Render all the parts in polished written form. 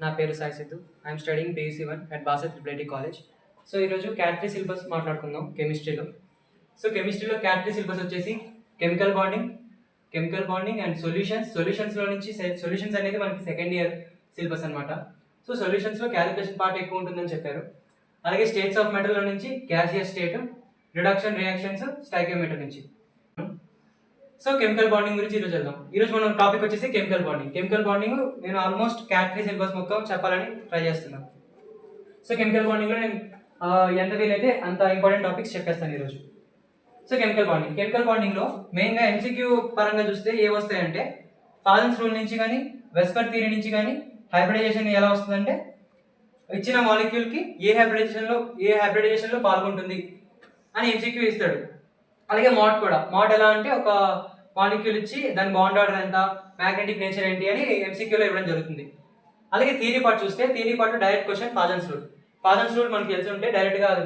నా పేరు Sai Siddhu. I'm studying PUC 1 at Basar triple college. So ఈరోజు క్యాట్3 సిలబస్ మాట్లాడుకుందాం కెమిస్ట్రీలో. సో కెమిస్ట్రీలో క్యాట్3 సిలబస్ వచ్చేసి కెమికల్ బాండింగ్ అండ్ సొల్యూషన్స్లో నుంచి సొల్యూషన్స్ అనేది మనకి సెకండ్ ఇయర్ సిలబస్ అనమాట. సో సొల్యూషన్స్లో క్యాలిక్యులేషన్ పార్ట్ ఎక్కువ ఉంటుందని చెప్పారు. అలాగే స్టేట్స్ ఆఫ్ మెటల్లో నుంచి gaseous state, reduction reactions, stoichiometry నుంచి. సో కెమికల్ బాండింగ్ గురించి ఈరోజు వెళ్దాం. ఈరోజు మనం టాపిక్ వచ్చేసి కెమికల్ బాండింగ్. నేను ఆల్మోస్ట్ క్యాట్3 సిలబస్ మొత్తం చెప్పాలని ట్రై చేస్తున్నాను. సో కెమికల్ బాండింగ్లో నేను ఎంత వీలైతే అంత ఇంపార్టెంట్ టాపిక్స్ చెప్పేస్తాను ఈరోజు. సో కెమికల్ బాండింగ్లో మెయిన్గా MCQ పరంగా చూస్తే ఏ వస్తాయంటే ఫాజన్స్ రూల్ నుంచి కానీ వెస్పర్ థియరీ నుంచి కానీ హైబ్రిడైజేషన్ ఎలా వస్తుందంటే ఇచ్చిన మాలిక్యూల్కి ఏ హైబ్రిడైజేషన్లో పాల్గొంటుంది అని MCQ ఇస్తాడు. అలాగే మాట్ ఎలా అంటే ఒక మాలిక్యూల్ ఇచ్చి దాని బాండ్ ఆర్డర్ ఎంత, మ్యాగ్నెటిక్ నేచర్ ఏంటి అని MCQలో ఇవ్వడం జరుగుతుంది. అలాగే థియరీ పార్ట్ చూస్తే theory part direct question Fajans rule మనకి తెలిసి ఉంటే డైరెక్ట్గా అది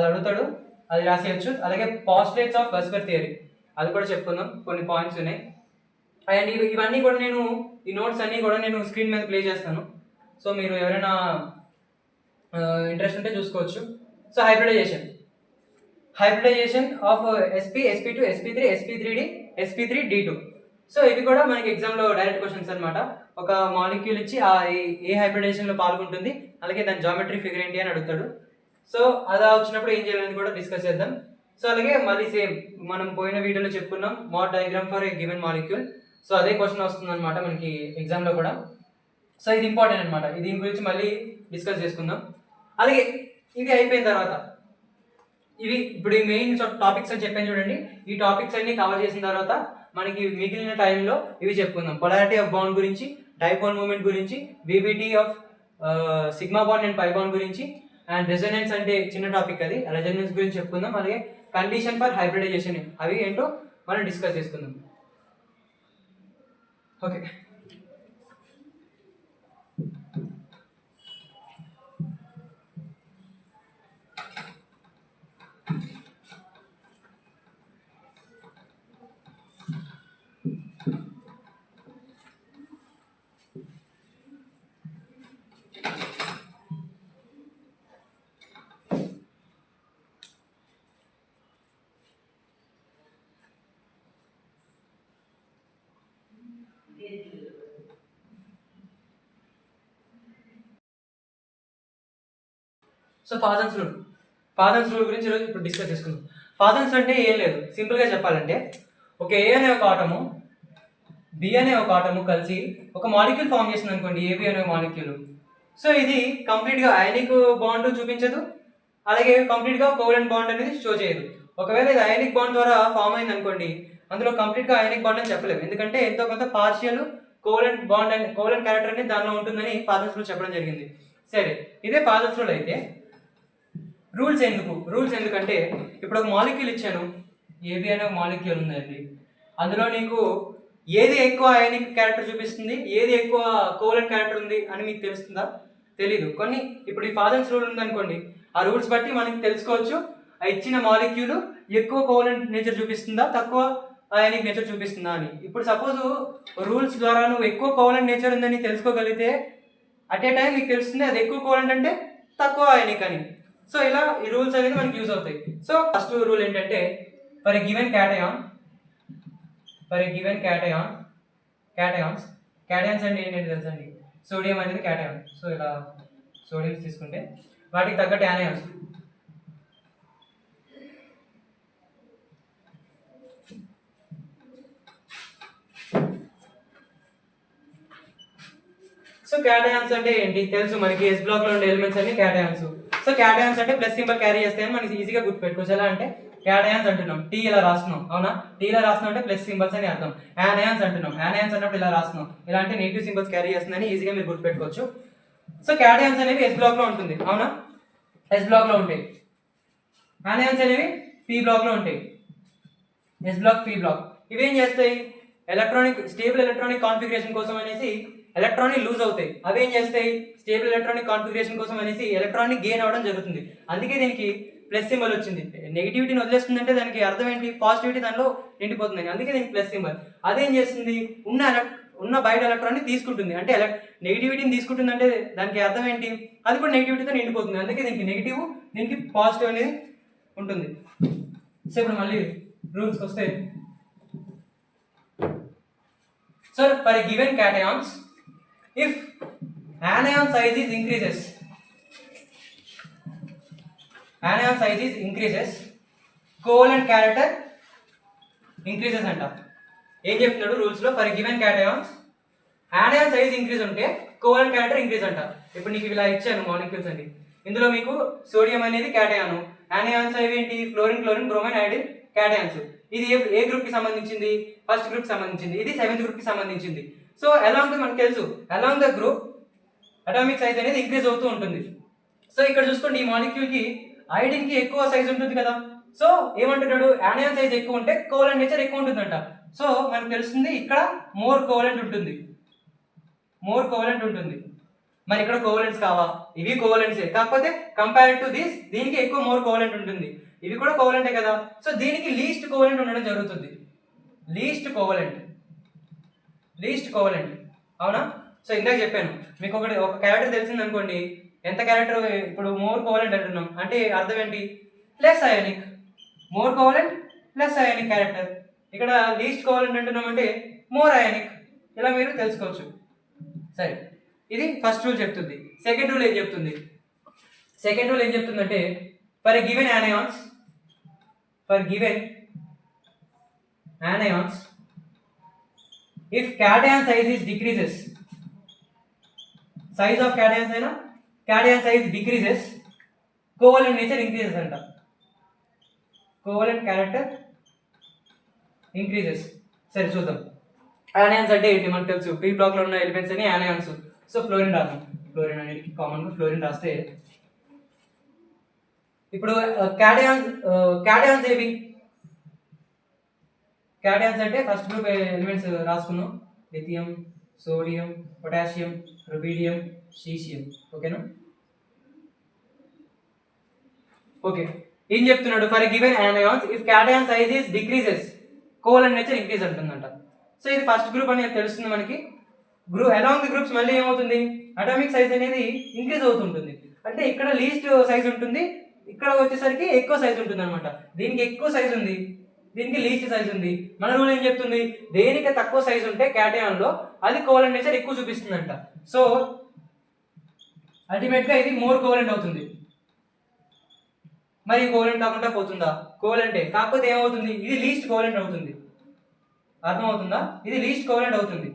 అడుగుతాడు, అది రాసేయచ్చు. అలాగే పాస్టులేట్స్ ఆఫ్ వెస్పర్ థియరీ అది కూడా చెప్పుకుందాం, కొన్ని పాయింట్స్ ఉన్నాయి. అండ్ ఇవన్నీ కూడా నేను ఈ నోట్స్ అన్నీ కూడా నేను స్క్రీన్ మీద ప్లే చేస్తాను. సో మీరు ఎవరైనా ఇంట్రెస్ట్ ఉంటే చూసుకోవచ్చు. So hybridization of SP, SP2, SP3, SP3D, SP3D2. So ఇవి కూడా మనకి ఎగ్జామ్లో డైరెక్ట్ క్వశ్చన్స్ అనమాట. ఒక మాలిక్యూల్ ఇచ్చి ఏ హైబ్రిడైజేషన్లో పాల్గొంటుంది, అలాగే దాని జామెట్రీ ఫిగర్ ఏంటి అని అడుగుతాడు. సో అలా వచ్చినప్పుడు ఏం చేయాలని కూడా డిస్కస్ చేద్దాం. సో అలాగే మళ్ళీ సేమ్ మనం పోయిన వీడియోలో చెప్పుకున్నాం MOT diagram for a given molecule. So అదే క్వశ్చన్ వస్తుంది అనమాట మనకి ఎగ్జామ్లో కూడా. సో ఇది ఇంపార్టెంట్ అనమాట, దీని గురించి మళ్ళీ డిస్కస్ చేసుకుందాం. అలాగే ఇది అయిపోయిన తర్వాత ఇప్పుడు ఈ మెయిన్ టాపిక్స్ అని చెప్పాను చూడండి. ఈ టాపిక్స్ అన్ని కవర్ చేసిన తర్వాత మనకి మిగిలిన టైంలో ఇవి చెప్పుకుందాం. పొలారిటీ ఆఫ్ బాండ్ గురించి, డైపోల్ మూమెంట్ గురించి, BBT of sigma bond and pi bond గురించి, అండ్ రెజొనెన్స్ అంటే చిన్న టాపిక్, అది రెజొనెన్స్ గురించి చెప్పుకుందాం. అలాగే కండిషన్ ఫర్ హైబ్రిడైజేషన్ అవి ఏంటో మనం డిస్కస్ చేసుకుందాం. ఓకే, సో ఫాజన్స్ రూల్ గురించి ఈరోజు ఇప్పుడు డిస్కస్ చేసుకుందాం. ఫాజన్స్ అంటే ఏం లేదు, సింపుల్గా చెప్పాలంటే ఒక A అనే ఒక ఆటము, B అనే ఒక ఆటము కలిసి ఒక మాలిక్యూల్ ఫామ్ చేసింది అనుకోండి, AB అనే మాలిక్యూల్. సో ఇది కంప్లీట్గా అయానిక్ బాండ్ చూపించదు, అలాగే కంప్లీట్గా కోవలెంట్ బాండ్ అనేది షో చేయదు. ఒకవేళ ఇది అయానిక్ బాండ్ ద్వారా ఫామ్ అయింది అనుకోండి, అందులో కంప్లీట్గా అయానిక్ బాండ్ అని చెప్పలేము, ఎందుకంటే ఎంతో కొంత partial covalent bond and covalent character అనేది దానిలో ఉంటుందని ఫాజన్స్ రూల్ చెప్పడం జరిగింది. సరే, ఇదే ఫాజన్స్ రూల్ అయితే రూల్స్ ఎందుకంటే ఇప్పుడు ఒక మాలిక్యూల్ ఇచ్చాను, AB అనే ఒక మాలిక్యూల్ ఉందండి. అందులో నీకు ఏది ఎక్కువ అయానిక్ క్యారెక్టర్ చూపిస్తుంది, ఏది ఎక్కువ కోవలెంట్ క్యారెక్టర్ ఉంది అని మీకు తెలుస్తుందా? తెలీదు. కొన్ని ఇప్పుడు ఈ ఫాజన్స్ రూల్ ఉందనుకోండి, ఆ రూల్స్ బట్టి మనకి తెలుసుకోవచ్చు ఆ ఇచ్చిన మాలిక్యూల్ ఎక్కువ కోవలెంట్ నేచర్ చూపిస్తుందా, తక్కువ అయానిక్ నేచర్ చూపిస్తుందా అని. ఇప్పుడు సపోజ్ రూల్స్ ద్వారా నువ్వు ఎక్కువ కోవలెంట్ నేచర్ ఉందని తెలుసుకోగలిగితే అట్ ఏ టైం నీకు తెలుస్తుంది అది ఎక్కువ కోవలెంట్ అంటే తక్కువ అయానిక్ అని. సో ఇలా ఈ రూల్స్ అనేది మనకి యూజ్ అవుతాయి. సో ఫస్ట్ రూల్ ఏంటంటే ఫర్ ఎ గివెన్ క్యాటయాన్స్ అంటే ఏంటంటే తెలుసండి, సోడియం అనేది క్యాటయాన్. సో ఇలా సోడియంస్ తీసుకుంటే వాటికి తగ్గట్టు యానయాన్స్. సో క్యాటయాన్స్ అంటే ఏంటి తెలుసు మనకి, S బ్లాక్ లో ఉండే ఎలిమెంట్స్ అన్ని క్యాటయాన్స్. సో క్యాటయాన్స్ అంటే ప్లస్ సింబల్ క్యారీ చేస్తాయని మనకి ఈజీగా గుర్తుపెట్టుకోవచ్చు. ఎలా అంటే క్యాటయాన్స్ అంటున్నాం, T ఇలా రాస్తున్నాం, అవునా? T ఇలా రాస్తున్నాం అంటే ప్లస్ సింబల్స్ అని అర్థం. యానయాన్స్ అంటున్నాం, యానయాన్స్ అన్నప్పుడు ఇలా రాస్తున్నాం, ఇలా అంటే నెగిటివ్ సింబల్స్ క్యారీ చేస్తుందని ఈజీగా మీరు గుర్తుపెట్టుకోవచ్చు. సో క్యాటయాన్స్ అనేవి S బ్లాక్ లో ఉంటుంది, అవునా? S బ్లాక్ లో ఉంటాయి. యానయాన్స్ అనేవి P బ్లాక్ లో ఉంటాయి, S బ్లాక్, P బ్లాక్. ఇవేం చేస్తాయి, స్టేబుల్ ఎలక్ట్రానిక్ కాన్ఫిగరేషన్ కోసం అనేసి ఎలక్ట్రానిక్ లూజ్ అవుతాయి. అవి ఏం చేస్తాయి, స్టేబుల్ ఎలక్ట్రానిక్ కాన్ఫిగరేషన్ కోసం అనేసి ఎలక్ట్రానిక్ గెయిన్ అవ్వడం జరుగుతుంది. అందుకే దీనికి ప్లస్ సింబల్ వచ్చింది. నెగిటివిటీని వదిలేస్తుంది అంటే దానికి అర్థం ఏంటి, పాజిటివిటీ దానిలో నిండిపోతుంది, అందుకే దీనికి ప్లస్ సింబల్. అదేం చేస్తుంది, ఉన్న బయట ఎలక్ట్రాన్ని తీసుకుంటుంది. అంటే నెగిటివిటీని తీసుకుంటుంది అంటే దానికి అర్థం ఏంటి, అది కూడా నెగిటివిటీతో నిండిపోతుంది. అందుకే దీనికి నెగిటివ్, దీనికి పాజిటివ్ అనేది ఉంటుంది. సో ఇప్పుడు మళ్ళీ రూల్స్కి వస్తే, so for given cations, if anion size is increases, covalent character increases అంట. ఏం చెప్తున్నాడు రూల్స్ లో, for given cations anion size increase ఉంటే కోవలెంట్ క్యారెక్టర్ ఇంక్రీజ్ అంట. ఇప్పుడు నీకు ఇలా ఇచ్చాను మాలిక్యూల్స్ అండి, ఇందులో మీకు సోడియం అనేది క్యాటయాన్, anions అవి ఏంటి, fluorine, chlorine, bromine, iodine cations. ఇది ఏ గ్రూప్ కి సంబంధించింది, ఫస్ట్ గ్రూప్ కి సంబంధించింది, ఇది సెవెంత్ గ్రూప్ కి సంబంధించింది. సో అలాంగ్ మనకు తెలుసు, along the group atomic size అనేది ఇంక్రీజ్ అవుతూ ఉంటుంది. సో ఇక్కడ చూసుకోండి, ఈ మాలిక్యూల్ కి ఐడిన్ కి ఎక్కువ సైజ్ ఉంటుంది కదా. సో ఏమంటున్నాడు, యానియాన్ సైజ్ ఎక్కువ ఉంటే కోవలెంట్ నేచర్ ఎక్కువ ఉంటుందంట. సో మనకు తెలుస్తుంది ఇక్కడ మోర్ కోవలెంట్ ఉంటుంది. మరి ఇక్కడ కోవలెంట్స్ కావా, ఇవి కోవలెంట్సే, కాకపోతే కంపేర్ టు దిస్ దీనికి ఎక్కువ మోర్ కోవలెంట్ ఉంటుంది. ఇవి కూడా కోవలెంటే కదా. సో దీనికి లీస్ట్ కోవలెంట్ ఉండడం జరుగుతుంది. లీస్ట్ కోవలెంట్ అవునా. సో ఇందాక చెప్పాను మీకు, ఒక క్యారెక్టర్ తెలిసింది అనుకోండి, ఎంత క్యారెక్టర్, ఇప్పుడు మోర్ కోవలెంట్ అంటున్నాం అంటే అర్థం ఏంటి, less ionic. More covalent less ionic character. ఇక్కడ లీస్ట్ కోవలెంట్ అంటున్నాం అంటే మోర్ అయానిక్. ఇలా మీరు తెలుసుకోవచ్చు. సరే, ఇది ఫస్ట్ రూల్ చెప్తుంది. సెకండ్ రూల్ ఏం చెప్తుందంటే, for given anions, if cation size is decreases, size of cations అయినా cation size decreases, covalent nature increases అంట. Covalent character increases. సరే చూద్దాం. anions అంటే ఏంటి మనకు తెలుసు, పీ బ్లాక్ లో ఉన్న ఎలిమెంట్స్ అని anions. సో ఫ్లోరిన్ రాద్దాం. ఫ్లోరిన్ అనేది కామన్ గా ఫ్లోరిన్ రాస్తే, ఇప్పుడు క్యాటయాన్స్ ఏవి, క్యాటయాన్స్ అంటే ఫస్ట్ గ్రూప్ ఎలిమెంట్స్ రాసుకున్నాం, lithium, sodium, potassium, rubidium, caesium. ఓకేనా. ఓకే, ఏం చెప్తున్నాడు, for given anions if cation size is decreases, covalent nature increase అంటుందంట. సో ఇది ఫస్ట్ గ్రూప్ అనేది తెలుస్తుంది మనకి. అలాంగ్ ది గ్రూప్స్ మళ్ళీ ఏమవుతుంది, అటామిక్ సైజ్ అనేది ఇంక్రీజ్ అవుతుంటుంది. అంటే ఇక్కడ లీస్ట్ సైజ్ ఉంటుంది, ఇక్కడ వచ్చేసరికి ఎక్కువ సైజ్ ఉంటుంది అనమాట. దీనికి ఎక్కువ సైజ్ ఉంది, దీనికి లీస్ట్ సైజ్ ఉంది. మన రూల్ ఏం చెప్తుంది, దేనికి తక్కువ సైజ్ ఉంటే క్యాటయాన్ లో అది కోవలెంట్ నేచర్ ఎక్కువ చూపిస్తుందంట. సో అల్టిమేట్ గా ఇది మోర్ కోవలెంట్ అవుతుంది. మరి కోవలెంట్ కాకుండా పోతుందా, కోవలెంటే, కాకపోతే ఏమవుతుంది, ఇది లీస్ట్ కోవలెంట్ అవుతుంది. అర్థమవుతుందా, ఇది లీస్ట్ కోవలెంట్ అవుతుంది.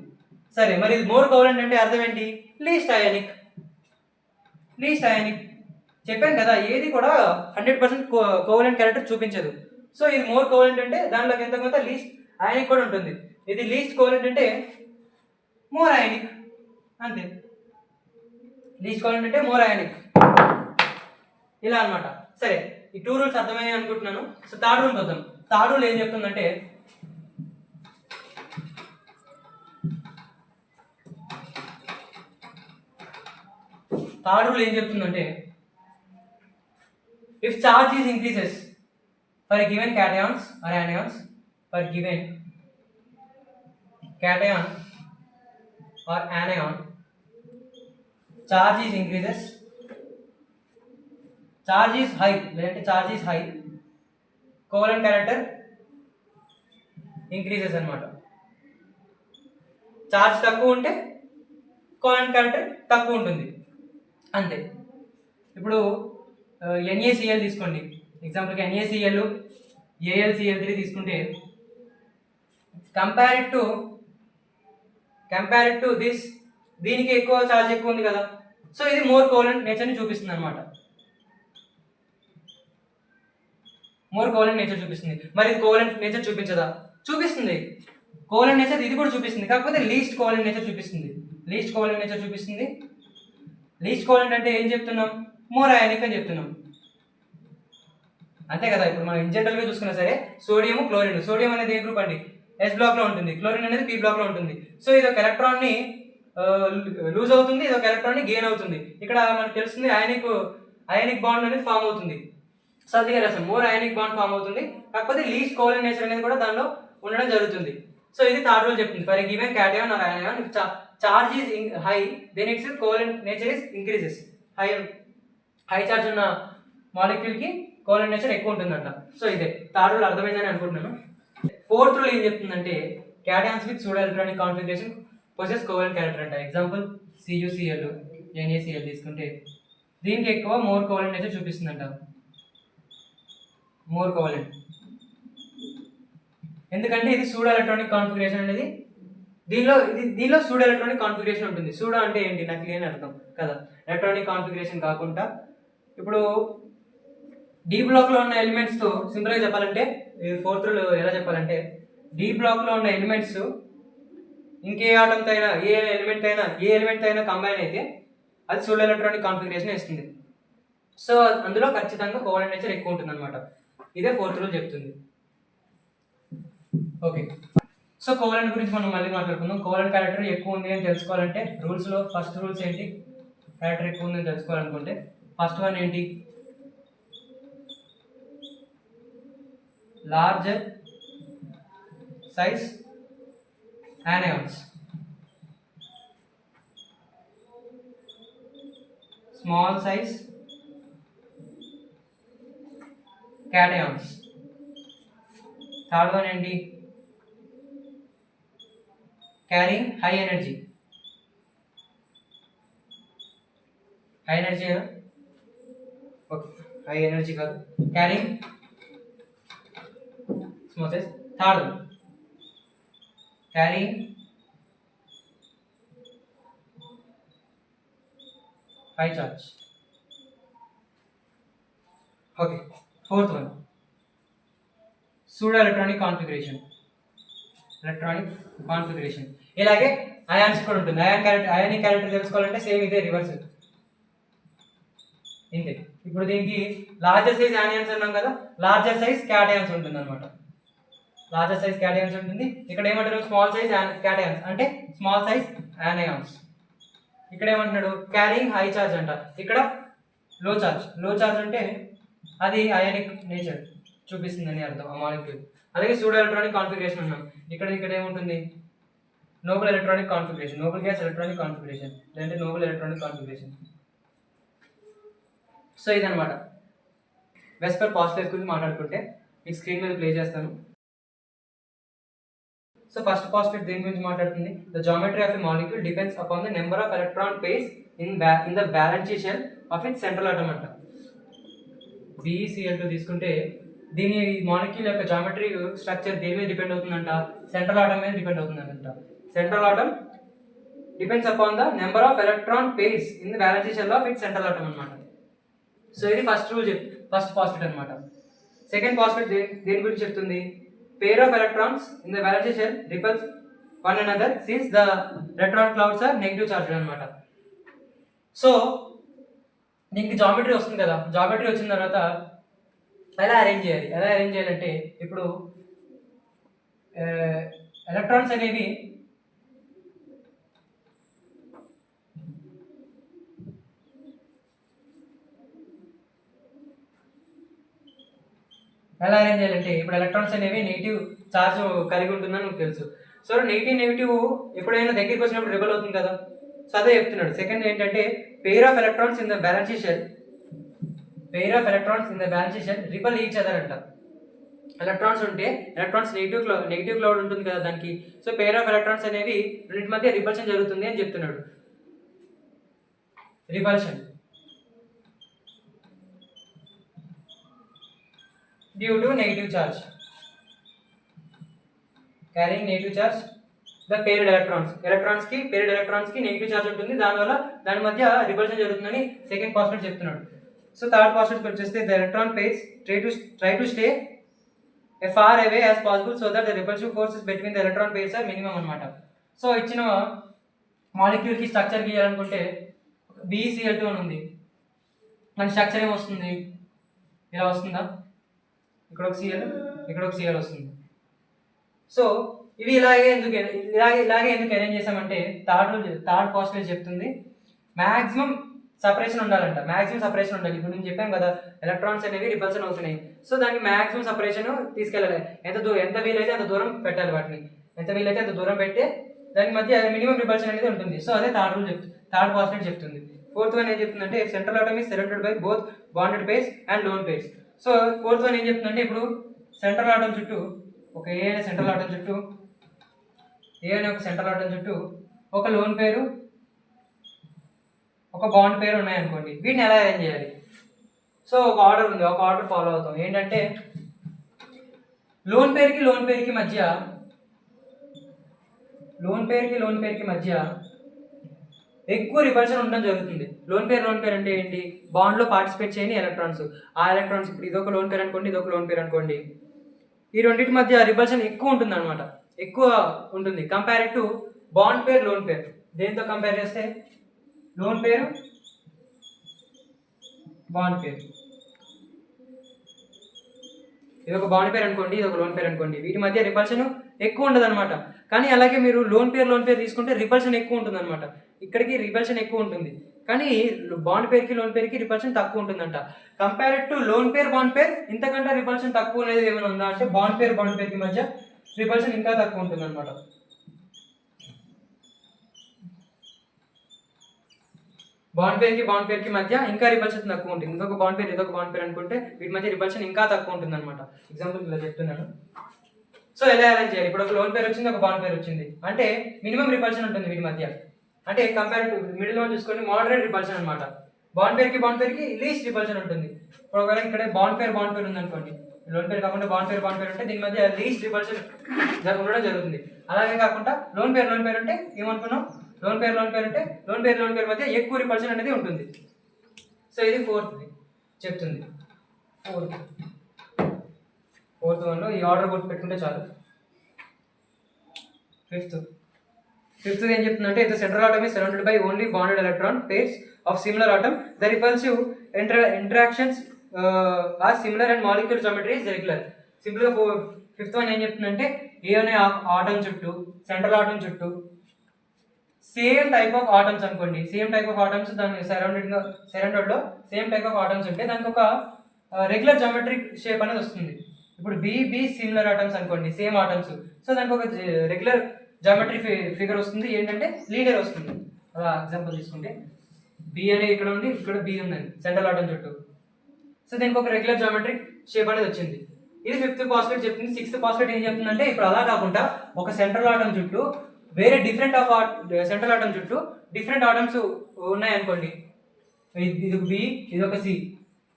సరే, మరి ఇది మోర్ కోవలెంట్ అంటే అర్థం ఏంటి, లీస్ట్ అయానిక్. చెప్పాను కదా, ఏది కూడా 100% కోవలెంట్ క్యారెక్టర్ చూపించదు. సో ఇది మోర్ కోవలెంట్ అంటే దాంట్లోకి ఎంత కొంత లీస్ట్ అయానిక్ కూడా ఉంటుంది. ఇది లీస్ట్ కోవలెంట్ అంటే మోర్ అయానిక్, అంతే. లీస్ట్ కోవలెంట్ అంటే మోర్ అయానిక్, ఇలా అన్నమాట. సరే, ఈ 2 రూల్స్ అర్థమయ్యాయి అనుకుంటున్నాను. సో థర్డ్ రూల్ చూద్దాం. థర్డ్ రూల్ ఏం చెప్తుందంటే, if charge is increases for a given cations or anions, for given cation or anion, charge is increases, charge is high, covalent character increases అన్నమాట. Charge తక్కువ ఉంటే covalent character తక్కువ ఉంటుంది, అంతే. ఇప్పుడు NaCl తీసుకోండి, ఎగ్జాంపుల్కి NaCl, AlCl3 తీసుకుంటే, కంపేర్ టు దిస్ దీనికి ఎక్కువ చార్జ్ ఎక్కువ ఉంది కదా. సో ఇది మోర్ కోవలెంట్ నేచర్ని చూపిస్తుంది అనమాట. మరి ఇది కోవలెంట్ నేచర్ చూపించదా, చూపిస్తుంది. కోవలెంట్ నేచర్ ఇది కూడా చూపిస్తుంది, కాకపోతే లీస్ట్ కోవలెంట్ నేచర్ చూపిస్తుంది. లీస్ట్ కోవలెంట్ అంటే ఏం చెప్తున్నాం, మోర్ అయానిక్ అని చెప్తున్నాం, అంతే కదా. ఇప్పుడు మనం ఇన్ జనరల్ గా చూసుకున్నా సరే, సోడియం, క్లోరిన్. సోడియం అనేది ఏ గ్రూప్ అండి, S బ్లాక్ లో ఉంటుంది. క్లోరిన్ అనేది P బ్లాక్ లో ఉంటుంది. సో ఇది ఒక ఎలక్ట్రాన్ ని లూజ్ అవుతుంది, ఇది ఒక ఎలక్ట్రాన్ ని గెయిన్ అవుతుంది. ఇక్కడ మనకు తెలుస్తుంది అయానిక్ బాండ్ అనేది ఫామ్ అవుతుంది. సో అందుకే రాసాం, మోర్ అయానిక్ బాండ్ ఫామ్ అవుతుంది, కాకపోతే లీస్ట్ కోవలెంట్ నేచర్ అనేది కూడా దానిలో ఉండడం జరుగుతుంది. సో ఇది థర్డ్ రూల్ చెప్తుంది. For given cation or anion if charge is high then its covalent nature is increases. High charge ఉన్న మాలిక్యూల్ కి కోవలెంట్ నేచర్ ఎక్కువ ఉంటుందంట. సో ఇదే థర్డ్ రూల్ అర్థమైందని అనుకుంటున్నాను. ఫోర్త్ రూల్ ఏం చెప్తుందంటే cations with pseudo electronic configuration possess covalent character అంట. ఎగ్జాంపుల్ CuCl NaCl తీసుకుంటే దీనికి ఎక్కువ మోర్ కోవలెంట్ నేచర్ చూపిస్తుందంట. మోర్ కోవలెంట్ ఎందుకంటే ఇది సూడో ఎలక్ట్రానిక్ కాన్ఫిగరేషన్ అనేది దీనిలో సూడో ఎలక్ట్రానిక్ కాన్ఫిగరేషన్ ఉంటుంది. సూడో అంటే ఏంటి? నకిలీ అని అర్థం కదా. ఎలక్ట్రానిక్ కాన్ఫిగరేషన్ కాకుండా ఇప్పుడు డి బ్లాక్ లో ఉన్న ఎలిమెంట్స్ తో సింపుల్ గా చెప్పాలంటే ఫోర్త్ రూల్ ఎలా చెప్పాలంటే డి బ్లాక్ లో ఉన్న ఎలిమెంట్స్ ఇంకే ఆటంతో అయినా ఏ ఎలిమెంట్ అయినా కంబైన్ అయితే అది సూడో ఎలక్ట్రానిక్ కాన్ఫిగరేషన్ ఇస్తుంది. సో అందులో ఖచ్చితంగా కోవలెంట్ నేచర్ ఎక్కువ ఉంటుంది అనమాట. ఇదే ఫోర్త్ రూల్ చెప్తుంది. ఓకే, సో కోవలెంట్ గురించి మనం మళ్ళీ మాట్లాడుకుందాం. కోవలెంట్ క్యారెక్టర్ ఎక్కువ ఉంది అని తెలుసుకోవాలంటే రూల్స్ లో ఫస్ట్ రూల్స్ ఏంటి? క్యారెక్టర్ ఎక్కువ ఉంది అని తెలుసుకోవాలనుకుంటే ఫస్ట్ వన్ ఏంటి? Larger size anions, small size cations. Third one ఏంటి? carrying high energy. High energy okay, high energy కాదు, carrying small size. Third one carrying high charge. Okay, fourth one pseudo electronic configuration. ఇలాగే ions కూడా ఉంటుంది. Ionic character తెలుసుకోవాలంటే same ఇదే reverse ఇంతే. ఇప్పుడు దీనికి లార్జర్ సైజ్ యానియన్స్ అన్నాం కదా, లార్జర్ సైజ్ క్యాటయాన్స్ ఉంటుంది అనమాట. లార్జర్ సైజ్ క్యాటయాన్స్ ఉంటుంది. ఇక్కడ ఏమంటారు? స్మాల్ సైజ్ క్యాటయాన్స్ అంటే స్మాల్ సైజ్ యానియాన్స్. ఇక్కడ ఏమంటున్నాడు? క్యారింగ్ హై చార్జ్ అంట. ఇక్కడ లో చార్జ్ అంటే అది అయానిక్ నేచర్ చూపిస్తుందని అర్థం ఆ మాలిక్యూల్. అలాగే సూడో ఎలక్ట్రానిక్ కాన్ఫిగరేషన్ ఉన్నాం. ఇక్కడ ఏముంటుంది? Noble electronic configuration, noble gas electronic configuration లేదంటే నోబుల్ ఎలక్ట్రానిక్ కాన్ఫిగరేషన్. సో ఇదనమాట. వెస్పర్ పాస్టర్స్ గురించి మాట్లాడుకుంటే మీకు స్క్రీన్ మీద ప్లే చేస్తాను. సో ఫస్ట్ పాస్టేట్ దేని గురించి మాట్లాడుతుంది? The geometry of a molecule depends upon the number of electron pairs in the valence shell of its central atom అంట. BeCl2 తీసుకుంటే దీని మాలిక్యూల్ యొక్క జామెట్రీ స్ట్రక్చర్ దేని మీద డిపెండ్ అవుతుందంట? సెంట్రల్ ఆటమ్ మీద డిపెండ్ అవుతుందంట. Central atom depends upon the number of electron pairs in the valence shell of its central atom అనమాట. సో ఇది ఫస్ట్ రూల్, ఫస్ట్ పాస్టేట్ అనమాట. సెకండ్ పాస్టేట్ దేని గురించి చెప్తుంది? pair of electrons in the valence shell repels one another since the electron clouds are negative charged అనమాట. So దీనికి geometry వస్తుంది కదా, జామెట్రీ వచ్చిన తర్వాత ఎలా అరేంజ్ చేయాలంటే ఇప్పుడు ఎలక్ట్రాన్స్ అనేవి ఇప్పుడు ఎలక్ట్రాన్స్ అనేవి నెగిటివ్ చార్జ్ కలిగి ఉంటుందని మీకు తెలుసు. సో నెగిటివ్ ఎప్పుడైనా దగ్గరికి వచ్చినప్పుడు రిబల్ అవుతుంది కదా. సో అదే చెప్తున్నాడు. సెకండ్ ఏంటంటే pair of electrons in the valence shell repel each other అంట. ఎలక్ట్రాన్స్ ఉంటే ఎలక్ట్రాన్స్ నెగిటివ్ క్లౌడ్ ఉంటుంది కదా దానికి. సో పెయిర్ ఆఫ్ ఎలక్ట్రాన్స్ అనేవి రెండింటి మధ్య రిపల్షన్ జరుగుతుంది అని చెప్తున్నాడు. Repulsion due to negative charge, carrying negative charge the paired electrons కి నెగిటివ్ చార్జ్ ఉంటుంది. దానివల్ల దాని మధ్య రిపల్షన్ జరుగుతుందని సెకండ్ పాస్టేట్ చెప్తున్నాడు. సో థర్డ్ పాస్టేట్ వచ్చేస్తే the electron pairs try to stay as far away as possible so that the repulsive forces between the electron pairs are minimum అన్నమాట. So ఇచ్చిన మాలిక్యూల్ కి స్ట్రక్చర్ గీయాలనుకుంటే BeCl2 అని ఉంది. దాని స్ట్రక్చర్ ఏమొస్తుంది? ఇలా వస్తుందా? ఇక్కడ ఒక Cl వస్తుంది. సో ఇవి ఇలాగే ఎందుకు అరేంజ్ చేసామంటే థర్డ్ పాస్టేట్ చెప్తుంది మాక్సిమం సపరేషన్ ఉండాలంట. ఇప్పుడు నేను చెప్పాను కదా ఎలక్ట్రాన్స్ అనేవి రిపల్షన్ అవుతున్నాయి. సో దానికి మాక్సిమం సపరేషన్ తీసుకెళ్ళాలి. ఎంత వీలైతే అంత దూరం పెట్టాలి వాటిని. ఎంత వీలైతే అంత దూరం పెడితే దాని మధ్య మినిమం రిపల్షన్ అనేది ఉంటుంది. సో అదే థర్డ్ రూల్ థర్డ్ పాస్టేట్ చెప్తుంది. ఫోర్త్ వన్ ఏం చెప్తుందంటే central atom is surrounded by both bonded pairs and loan pairs. So fourth one ఏం చెప్తుందంటే ఇప్పుడు సెంట్రల్ ఆటమ్ చుట్టూ ఒక ఏ అనే సెంట్రల్ ఆటమ్ చుట్టూ ఒక లోన్ పేరు ఒక బాండ్ పేరు ఉన్నాయనుకోండి. వీటిని ఎలా అరేంజ్ చేయాలి? సో ఒక ఆర్డర్ ఉంది, ఒక ఆర్డర్ ఫాలో అవుతాం. ఏంటంటే లోన్ పేరుకి మధ్య ఎక్కువ రిపల్షన్ ఉండడం జరుగుతుంది. లోన్ పేరు అంటే ఏంటి? బాండ్లో పార్టిసిపేట్ చేయని ఎలక్ట్రాన్స్. ఆ ఎలక్ట్రాన్స్ ఇప్పుడు ఇదొక లోన్ పేరు అనుకోండి, ఈ రెండింటి మధ్య రిపల్షన్ ఎక్కువ ఉంటుంది అనమాట, ఎక్కువ ఉంటుంది కంపేర్ టు బాండ్ పేరు లోన్ పేరు. దేంతో కంపేర్ చేస్తే లోన్ పేరు బాండ్ పేరు, ఇది ఒక బాండ్ పేరు అనుకోండి, ఇది ఒక లోన్ పేరు అనుకోండి, వీటి మధ్య రిపల్షన్ ఎక్కువ ఉండదు అనమాట. కానీ అలాగే మీరు లోన్ పేరు తీసుకుంటే రిపల్షన్ ఎక్కువ ఉంటుంది అనమాట. ఇక్కడికి రిపల్షన్ ఎక్కువ ఉంటుంది, కానీ బాండ్ పేరుకి లోన్ పేరుకి రిపల్షన్ తక్కువ ఉంటుందంట. కంపేర్ టు లోన్ పేరు బాండ్ పేరు ఇంతకంటే రిపల్షన్ తక్కువ అనేది ఏమైనా ఉందా అంటే బాండ్ పేరుకి మధ్య రిపల్షన్ ఇంకా తక్కువ ఉంటుంది అనమాట. బాండ్ పేరుకి మధ్య ఇంకా రిపల్షన్ తక్కువ ఉంటుంది. ఇదొక బాండ్ పేరు అనుకుంటే వీటి మధ్య రిపల్షన్ ఇంకా తక్కువ ఉంటుంది అనమాట. ఎగ్జాంపుల్ ఇలా చెప్తున్నాను. సో ఎలా అరేంజ్ చేయాలి? ఇప్పుడు ఒక లోన్ పేరు వచ్చింది, ఒక బాండ్ పేరు వచ్చింది అంటే మినిమం రిపల్షన్ ఉంటుంది వీటి మధ్య. అంటే కంపేర్ టు మిడిల్ వన్ చూసుకొని మోడరేట్ రిపల్షన్ అనమాట. బాండ్ పేరుకి లీస్ట్ రిపల్షన్ ఉంటుంది. ఇప్పుడు ఒకవేళ ఇక్కడ బాండ్ పేరు ఉంది అనుకోండి, లోన్ పేరు కాకుండా బాండ్ పేరు ఉంటే దీని మధ్య లీస్ట్ రిపల్షన్ ఉండడం జరుగుతుంది. అలాగే కాకుండా లోన్ పేరు అంటే ఏమనుకున్నాం? లోన్ పేరు అంటే లోన్ పేరు మధ్య ఎక్కువ రిపల్షన్ అనేది ఉంటుంది. సో ఇది ఫోర్త్ చెప్తుంది. ఫోర్త్ వన్లో ఈ ఆర్డర్ గుర్తు పెట్టుకుంటే చాలు. ఫిఫ్త్ ఏం చెప్తుందంటే the central atom is surrounded by only bonded electron pairs of similar atom. The repulsive interactions are similar and molecule geometry is regular. సింపుల్గా ఫిఫ్త్ వన్ ఏం చెప్తుందంటే ఏ అనే ఆటమ్ చుట్టూ, సెంట్రల్ ఆటమ్ చుట్టూ సేమ్ టైప్ ఆఫ్ ఆటమ్స్ అనుకోండి, same type of atoms దాని సరౌండెడ్లో same type of atoms ఉంటే దానికి ఒక రెగ్యులర్ జామెట్రిక్ షేప్ అనేది వస్తుంది. ఇప్పుడు బి సిమిలర్ ఆటమ్స్ అనుకోండి, సేమ్ ఆటమ్స్, సో దానికి ఒక రెగ్యులర్ జామెట్రీ ఫిగర్ వస్తుంది. ఏంటంటే లీనియర్ వస్తుంది. అలా ఎగ్జాంపుల్ తీసుకుంటే బి అనేది ఇక్కడ ఉంది, ఇక్కడ బి ఉందండి సెంట్రల్ ఆటమ్ చుట్టూ. సో దీనికి ఒక రెగ్యులర్ జామెట్రిక్ షేప్ అనేది వచ్చింది. ఇది ఫిఫ్త్ పాస్టేట్ చెప్తుంది. సిక్స్త్ పాస్టేట్ ఏం చెప్తుందంటే ఇప్పుడు అలా కాకుండా ఒక సెంట్రల్ ఆటమ్ చుట్టూ వేరే సెంట్రల్ ఆటమ్ చుట్టూ డిఫరెంట్ ఆటమ్స్ ఉన్నాయనుకోండి, ఇది బి, ఇది ఒక సి.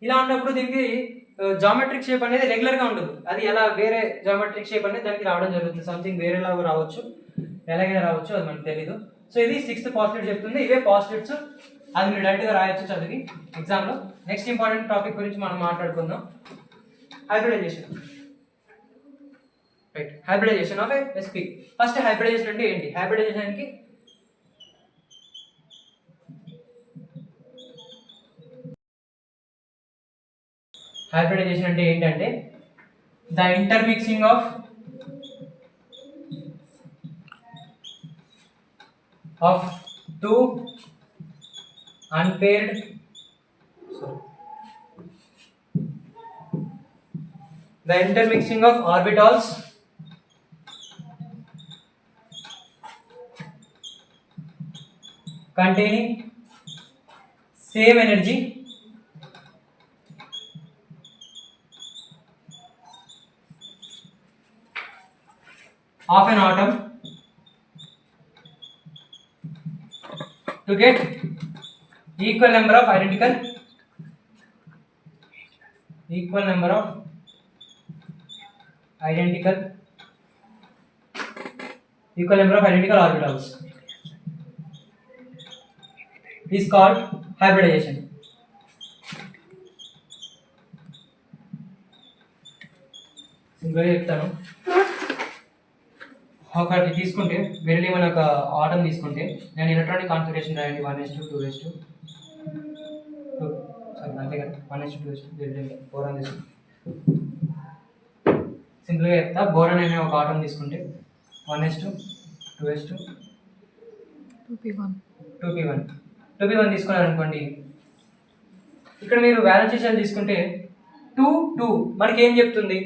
ఇలా ఉన్నప్పుడు దీనికి జామెట్రిక్ షేప్ అనేది రెగ్యులర్గా ఉండదు. అది ఎలా వేరే జామెట్రిక్ షేప్ అనేది దానికి రావడం జరుగుతుంది. సంథింగ్ వేరేలాగా రావచ్చు, ఎలాగైనా రావచ్చు, అది మనకు తెలీదు. సో ఇది సిక్స్త్ పాస్టేట్ చెప్తుంది. ఇవే పాస్టేట్స్, అది మీరు డైరెక్ట్గా రాయొచ్చు చదివి ఎగ్జామ్లో. నెక్స్ట్ ఇంపార్టెంట్ టాపిక్ గురించి మనం మాట్లాడుకుందాం, hybridization. Right, hybridization of SP. First hybridization అంటే ఏంటి? హైబ్రిడైజేషన్ అంటే ఏంటంటే the intermixing of two unpaired the intermixing of orbitals containing same energy of an atom to get equal number of identical orbitals is called hybridization. సింపుల్గా చెప్తాను. ఒకటి తీసుకుంటే వేరే మన ఒక ఆటమ్ తీసుకుంటే నేను ఎలక్ట్రానిక్ కాన్ఫిగరేషన్ రాయండి 1s2 2s2 అంతే కదా, 1s2 2s2 బోరాన్ తీసుకుంటే సింపుల్గా చెప్తా. బోరాన్ అనే ఒక ఆటమ్ తీసుకుంటే 1s2 2s2 2p1 తీసుకున్నారనుకోండి. ఇక్కడ మీరు వ్యాలెన్స్ షెల్ తీసుకుంటే 2 2 మనకి ఏం చెప్తుంది?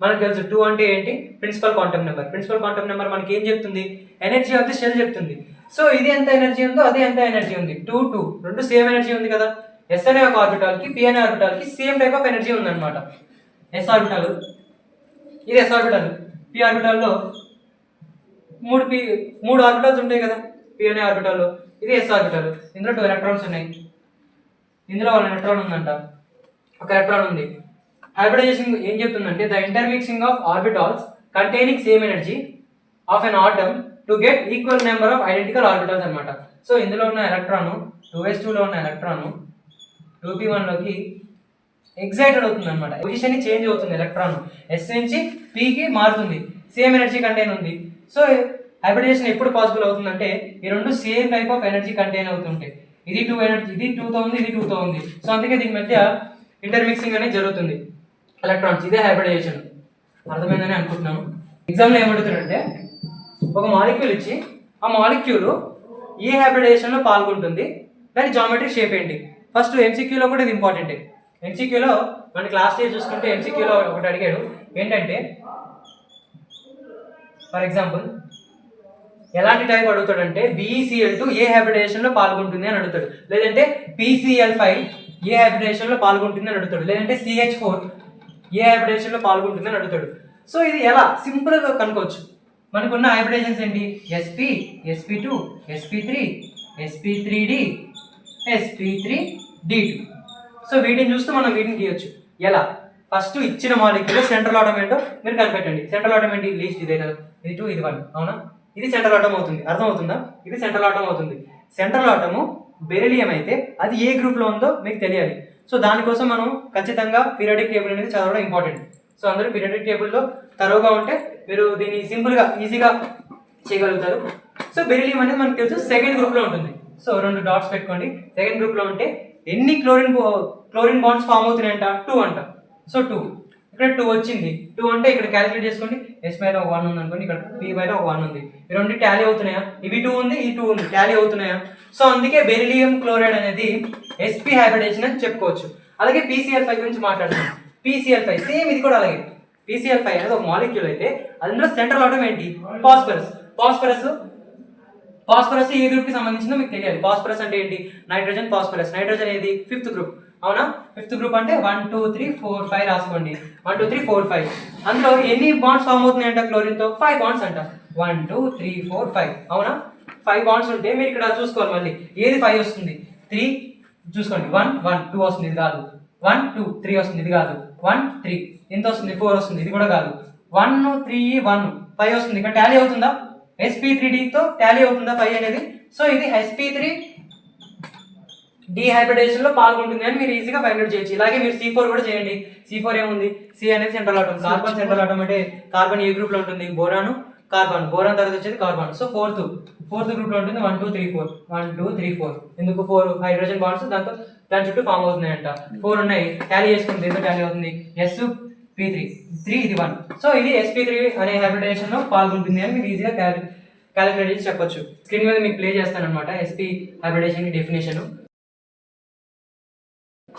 మనకు తెలుసు 2 అంటే ఏంటి, principal quantum number. Principal quantum number మనకి ఏం చెప్తుంది, ఎనర్జీ ఆఫ్ ది షెల్ చెప్తుంది. సో ఇది ఎంత ఎనర్జీ ఉందో అది ఎంత ఎనర్జీ ఉంది, 2 2 రెండు సేమ్ ఎనర్జీ ఉంది కదా. ఎస్ అనే ఒక ఆర్బిటాల్ కి పి అనే ఆర్బిటాల్ కి సేమ్ టైప్ ఆఫ్ ఎనర్జీ ఉందన్నమాట. ఎస్ ఆర్బిటాల్, ఇది ఎస్ ఆర్బిటాల్, పి ఆర్బిటాల్లో మూడు ఆర్బిటాల్స్ ఉంటాయి కదా పి అనే ఆర్బిటాల్లో. ఇది ఎస్ ఆర్బిటాల్, ఇందులో 2 ఎలక్ట్రాన్స్ ఉన్నాయి, ఇందులో 1 ఎలక్ట్రాన్ ఉందంట, ఒక ఎలక్ట్రాన్ ఉంది. హైబ్రిడైజేషన్ ఏం చెప్తుందంటే the intermixing of orbitals containing same energy of an atom to get equal number of identical orbitals అనమాట. సో ఇందులో ఉన్న ఎలక్ట్రాన్ 2s2 లో ఉన్న ఎలక్ట్రాన్ 2p1 లోకి ఎగ్జైటెడ్ అవుతుంది అనమాట. పొజిషన్ చేంజ్ అవుతుంది, ఎలక్ట్రాన్ ఎస్ నుంచి పీకి మారుతుంది, సేమ్ ఎనర్జీ కంటైన్ ఉంది. సో హైబ్రిడైజేషన్ ఎప్పుడు పాసిబుల్ అవుతుందంటే ఈ రెండు same type of energy contain అవుతుంటాయి. ఇది 2 ఎనర్జీ, ఇది 2తో ఉంది, ఇది 2తో ఉంది. సో అందుకే దీని మధ్య ఇంటర్మిక్సింగ్ అనేది జరుగుతుంది ఎలక్ట్రాన్స్. ఇదే హైబ్రిడైజేషన్. అర్థమైందని అనుకుంటున్నాను. ఎగ్జామ్లో ఏమడుగుతాడంటే ఒక మాలిక్యూల్ ఇచ్చి ఆ మాలిక్యూల్ ఏ హైబ్రిడైజేషన్లో పాల్గొంటుంది, దాని జామెట్రిక్ షేప్ ఏంటి. ఫస్ట్ ఎంసీక్యూలో కూడా ఇది ఇంపార్టెంటే. ఎంసీక్యూలో మన క్లాస్ డేస్ చూసుకుంటే ఎంసీక్యూలో ఒకటి అడిగాడు ఏంటంటే ఫర్ ఎగ్జాంపుల్ ఎలాంటి టైప్ అడుగుతాడంటే BeCl2 ఏ హైబ్రిడైజేషన్లో పాల్గొంటుంది అని అడుగుతాడు, లేదంటే PCl5 ఏ హైబ్రిడేషన్లో పాల్గొంటుంది అని అడుగుతాడు, లేదంటే CH4 ఏ హైబ్రిడేషన్లో పాల్గొంటుంది అని అడుగుతాడు. సో ఇది ఎలా సింపుల్గా కనుక్కోవచ్చు. మనకున్న హైబ్రిడేషన్స్ ఏంటి, sp, sp2, sp3, sp3d, sp3d2. So వీటిని చూస్తూ మనం వీటిని గీయొచ్చు. ఎలా, ఫస్ట్ ఇచ్చిన మాలిక్యూల్ సెంట్రల్ ఆటం ఏంటో మీరు కనిపెట్టండి. సెంట్రల్ ఆటం ఏంటి, లీస్ట్ ఇదే కదా, ఇది 2 ఇది 1 అవునా. ఇది సెంట్రల్ ఆటం అవుతుంది, అర్థమవుతుందా, ఇది సెంట్రల్ ఆటం అవుతుంది. సెంట్రల్ ఆటము బెరిలియం అయితే అది ఏ గ్రూప్లో ఉందో మీకు తెలియాలి. సో దానికోసం మనం ఖచ్చితంగా పీరియాడిక్ టేబుల్ అనేది చదవడం ఇంపార్టెంట్. సో అందరూ పీరియాడిక్ టేబుల్లో తరోగా ఉంటే మీరు దీన్ని సింపుల్గా ఈజీగా చేయగలుగుతారు. సో బెరిలియం అనేది మనకు తెలుసు సెకండ్ గ్రూప్లో ఉంటుంది. సో 2 డాట్స్ పెట్టుకోండి. సెకండ్ గ్రూప్లో ఉంటే ఎన్ని క్లోరిన్ బాండ్స్ ఫామ్ అవుతున్నాయంట, 2 అంట. సో 2 ఇక్కడ 2 వచ్చింది. 2 అంటే ఇక్కడ క్యాలిక్యులేట్ చేసుకోండి. ఎస్ పైన ఒక 1 ఉంది అనుకోండి, ఇక్కడ పి పైన ఒక 1 ఉంది. ఈ రెండు టాలీ అవుతున్నాయా, ఇవి 2 ఉంది, ఈ 2 ఉంది, టాలీ అవుతున్నాయా. సో అందుకే బెరిలియం క్లోరైడ్ అనేది sp హైబ్రిడేషన్ అని చెప్పుకోవచ్చు. అలాగే PCl5 గురించి మాట్లాడుతున్నాం. PCl5 సేమ్, ఇది కూడా అలాగే. PCl5 అనేది ఒక మాలిక్యూల్ అయితే అందులో సెంట్రల్ ఆటం ఏంటి, ఫాస్ఫరస్. ఫాస్ఫరస్ ఏ గ్రూప్ కి సంబంధించిందో మీకు తెలియాలి. ఫాస్ఫరస్ అంటే ఏంటి, నైట్రోజన్, ఫాస్ఫరస్. నైట్రోజన్ ఏది, 5th గ్రూప్ అవునా. 5th గ్రూప్ అంటే 1 2 3 4 5 రాసుకోండి. 1 2 3 4 5. అందులో ఎన్ని బాండ్స్ ఫామ్ అవుతున్నాయంట క్లోరిన్ తో, 5 బాండ్స్ అంట. 1 2 3 4 5 అవునా. 5 బాండ్స్ ఉంటే మీరు ఇక్కడ చూసుకోవాలి మళ్ళీ ఏది 5 వస్తుంది, 3 చూసుకోండి. 1 1 2 వస్తుంది, ఇది కాదు. 1 2 3 వస్తుంది, ఇది కాదు. 1 3 ఎంత వస్తుంది, 4 వస్తుంది, ఇది కూడా కాదు. 1 3 1 5 వస్తుంది. ఇక్కడ టాలీ అవుతుందా, sp3d తో టాలీ అవుతుందా 5 అనేది. సో ఇది sp3 డీహైబ్రిడేషన్ లో పాల్గొంటుంది అని మీరు ఈజీగా ఫైండ్ అవుట్ చేయొచ్చు. ఇలాగే మీరు C4 కూడా చేయండి. C4 ఏముంది, C అనేది central atom. Carbon central atom అంటే కార్బన్ ఏ గ్రూప్ లో ఉంటుంది, బోరాను, కార్బన్. బోరాన్ తర్వాత వచ్చేది కార్బన్. సో ఫోర్త్ గ్రూప్ లో ఉంటుంది. 1 2 3 4 1 2 3 4. ఎందుకు 4 హైడ్రోజన్ బాండ్స్ దాని చుట్టూ ఫామ్ అవుతున్నాయంట. 4 ఉన్నాయి, టాలీ చేసుకుంటే ఎంత టాలీ అవుతుంది, sp3 3 ఇది 1. సో ఇది sp3 అనే హైబ్రిడేషన్ లో పాల్గొంటుంది అని మీరు ఈజీగా క్యాలిక్యులేట్ చేసి చెప్పొచ్చు. స్క్రీన్ మీద మీకు ప్లే చేస్తాను అనమాట sp హైబ్రిడేషన్ కి డెఫినేషన్.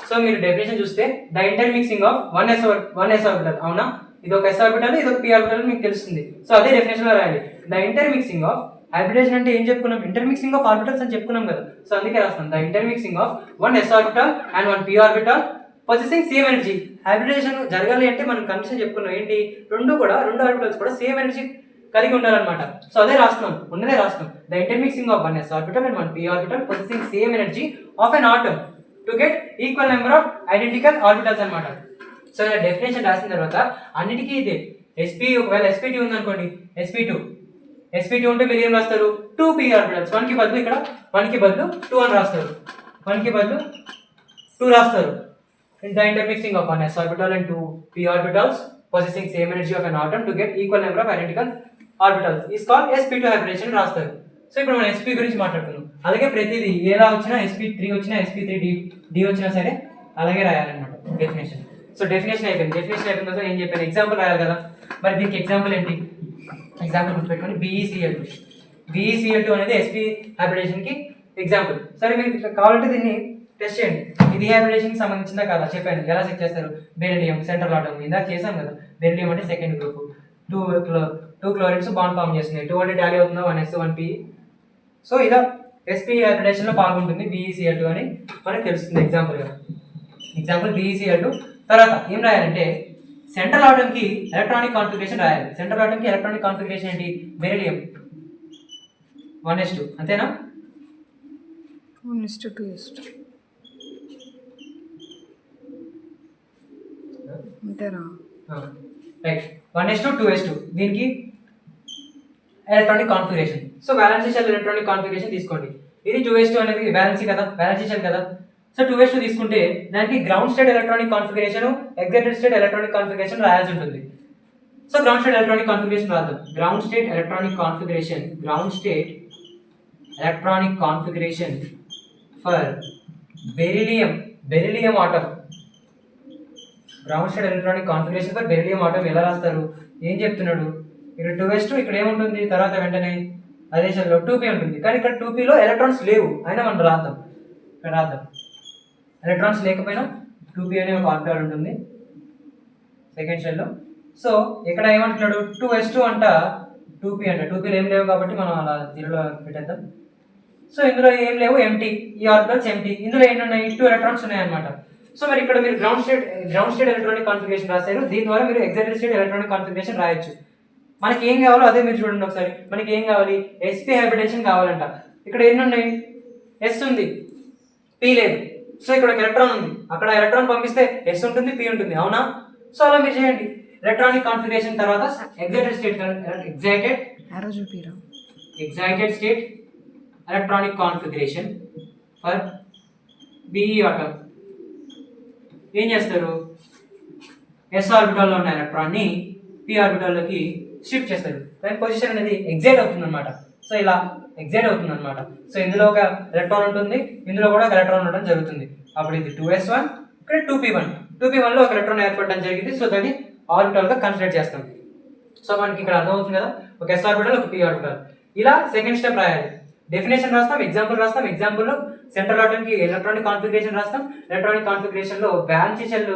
సో మీరు డెఫినేషన్ చూస్తే the intermixing of one S orbital అవునా. ఇది ఒక ఎస్ ఆర్బిటల్, ఇది ఒక పి ఆర్బిటల్ మీకు తెలుస్తుంది. సో అదే డెఫినేషన్ లో రాయాలి. ద ఇంటర్మిక్సింగ్ ఆఫ్ హైబ్రిడేషన్ అంటే ఏం చెప్పుకున్నాం, ఇంటర్మిక్సింగ్ ఆఫ్ ఆర్బిటల్స్ అని చెప్పుకున్నాం కదా. సో అందుకే రాస్తాం the intermixing of 1 s orbital and 1 p orbital possessing same energy. Hybridisation జరగాలి అంటే మనం కండిషన్ చెప్పుకున్నాం ఏంటి, రెండు ఆర్బిటల్స్ కూడా సేమ్ ఎనర్జీ కలిగి ఉండాలన్నమాట. సో అదే రాస్తున్నాం, ఉన్నదే రాస్తున్నాం. The intermixing of 1 s orbital and 1 p orbital possessing same energy of an atom to get equal number of identical orbitals అనమాట. సో ఇలా డెఫినేషన్ రాసిన తర్వాత అన్నిటికీ ఇదే sp, ఒకవేళ sp2 ఉందనుకోండి, sp2 ఉంటే మీరు ఏం రాస్తారు, 2p ఆర్బిటల్స్. 1 కి బదులు ఇక్కడ 1 కి బదులు 2 అని రాస్తారు, 1 కి బదులు 2 రాస్తారు. The intermixing of 1 s orbital and 2 p orbitals possessing same energy of an atom to get equal number of identical orbitals is called sp2 hybridization రాస్తారు. సో ఇప్పుడు మనం sp గురించి మాట్లాడుతున్నాం. అలాగే ప్రతిదీ ఎలా వచ్చినా sp3 వచ్చినా sp3d వచ్చినా సరే అలాగే రాయాలన్నమాట డెఫినేషన్. సో డెఫినేషన్ అయిపోయింది. డెఫినేషన్ అయిపోయిన తర్వాత ఏం చెప్పాను, ఎగ్జాంపుల్ రాయాలి కదా. మరి దీనికి ఎగ్జాంపుల్ ఏంటి, ఎగ్జాంపుల్ గుర్తుపెట్టుకోండి. BeCl2 అనేది sp హైబ్రిడేషన్ కి ఎగ్జాంపుల్. సరే మీరు కావాలంటే దీన్ని టెస్ట్ చేయండి. ఇది హైబ్రిడేషన్ సంబంధించిందా కదా చెప్పాను. ఎలా చెక్ చేస్తారు? బెరిలియం సెంట్రల్ ఆటమ్ ఇందాక చేసాం కదా. బెరిలియం అంటే second group, two chlorines bond form చేస్తున్నాయి. 2 అంటే టాలీ అవుతుందా 1s 1p. సో ఇలా sp హైబ్రిడేషన్ లో పాల్గొంటుంది BeCl2 అని మనకు తెలుస్తుంది. Example BeCl2. తర్వాత ఏం రాయాలంటే సెంట్రల్ ఆటమ్ కి ఎలక్ట్రానిక్ కాన్ఫిగరేషన్ రాయాలి. సెంట్రల్ ఆటమ్ కి ఎలక్ట్రానిక్ కాన్ఫిగరేషన్ ఏంటి? బెరిలియం 1s2 అంతేనా? 1:2 అంతేనా? రైట్. 1s2 2s2 దీనికి electronic configuration. So valence shell electronic configuration తీసుకోండి. ఇది 2s2 అనేది బ్యాలెన్స్ కదా, బ్యాలెన్స్ షెల్ కదా. సో 2s2 తీసుకుంటే దానికి ground state electronic configuration, excited state electronic configuration రాయాల్సి ఉంటుంది. So ground state electronic configuration రాద్దాం. Ground state electronic configuration for beryllium atom. Ground state electronic configuration for beryllium atom ఎలా రాస్తారు? ఏం చెప్తున్నాడు? ఇక్కడ 2s2 ఇక్కడ ఏముంటుంది? తర్వాత వెంటనే అదే షెల్లో 2p ఉంటుంది. కానీ ఇక్కడ 2pలో ఎలక్ట్రాన్స్ లేవు, అయినా మనం రాద్దాం. ఎలక్ట్రాన్స్ లేకపోయినా 2p అనే ఒక ఆర్బిటాల్ ఉంటుంది సెకండ్ షెల్లో. సో ఇక్కడ ఏమంటున్నాడు? 2s2 అంట 2p అంట. 2pలో ఏం లేవు కాబట్టి మనం అలా జీరోలో పెట్టేద్దాం. సో ఇందులో ఏం లేవు, ఎంటీ. ఈ ఆర్బిటాల్స్ ఎంటీ. ఇందులో ఏంటన్నాయి? 2 ఎలక్ట్రాన్స్ ఉన్నాయన్నమాట. సో మరి ఇక్కడ మీరు గ్రౌండ్ స్టేట్ ఎలక్ట్రానిక్ కాన్ఫిగరేషన్ రాశారు. దీని ద్వారా మీరు ఎగ్జైటెడ్ స్టేట్ ఎలక్ట్రానిక్ కాన్ఫిగరేషన్ రాయొచ్చు. మనకి ఏం కావాలో అదే మీరు చూడండి ఒకసారి. మనకి ఏం కావాలి? sp హైబ్రిడేషన్ కావాలంట. ఇక్కడ ఎన్ని ఉన్నాయి? s ఉంది, p లేదు. సో ఇక్కడ ఒక ఎలక్ట్రాన్ ఉంది, అక్కడ ఎలక్ట్రాన్ పంపిస్తే s ఉంటుంది, p ఉంటుంది, అవునా? సో అలా మీరు చేయండి. ఎలక్ట్రానిక్ కాన్ఫిగరేషన్ తర్వాత excited state electronic configuration for Be atom. ఏం చేస్తారు? s ఆర్బిటాల్లో ఉన్న ఎలక్ట్రాన్ని p ఆర్బిటాల్లోకి షిఫ్ట్ చేస్తారు. దాని పొజిషన్ అనేది ఎగ్జైట్ అవుతుంది అనమాట. సో ఇలా ఎగ్జైట్ అవుతుంది అనమాట. సో ఇందులో ఒక ఎలక్ట్రాన్ ఉంటుంది, ఇందులో కూడా ఒక ఎలక్ట్రాన్ ఉండడం జరుగుతుంది. అప్పుడు ఇది 2s1, ఇక్కడ 2p1 లో ఒక ఎలక్ట్రాన్ ఏర్పడడం జరిగింది. సో దాన్ని ఆర్బిటాల్ గా కన్సిడర్ చేస్తాం. సో మనకి ఇక్కడ అర్థమవుతుంది కదా, ఒక s ఆర్బిటాల్, ఒక p ఆర్బిటాల్. ఇలా సెకండ్ స్టెప్ రాయాలి. డెఫినేషన్ రాస్తాం, ఎగ్జాంపుల్లో సెంట్రల్ ఆటమ్ కి ఎలక్ట్రానిక్ కాన్ఫిగరేషన్ రాస్తాం. ఎలక్ట్రానిక్ కాన్ఫిగరేషన్ లో వ్యాలెన్స్ షెల్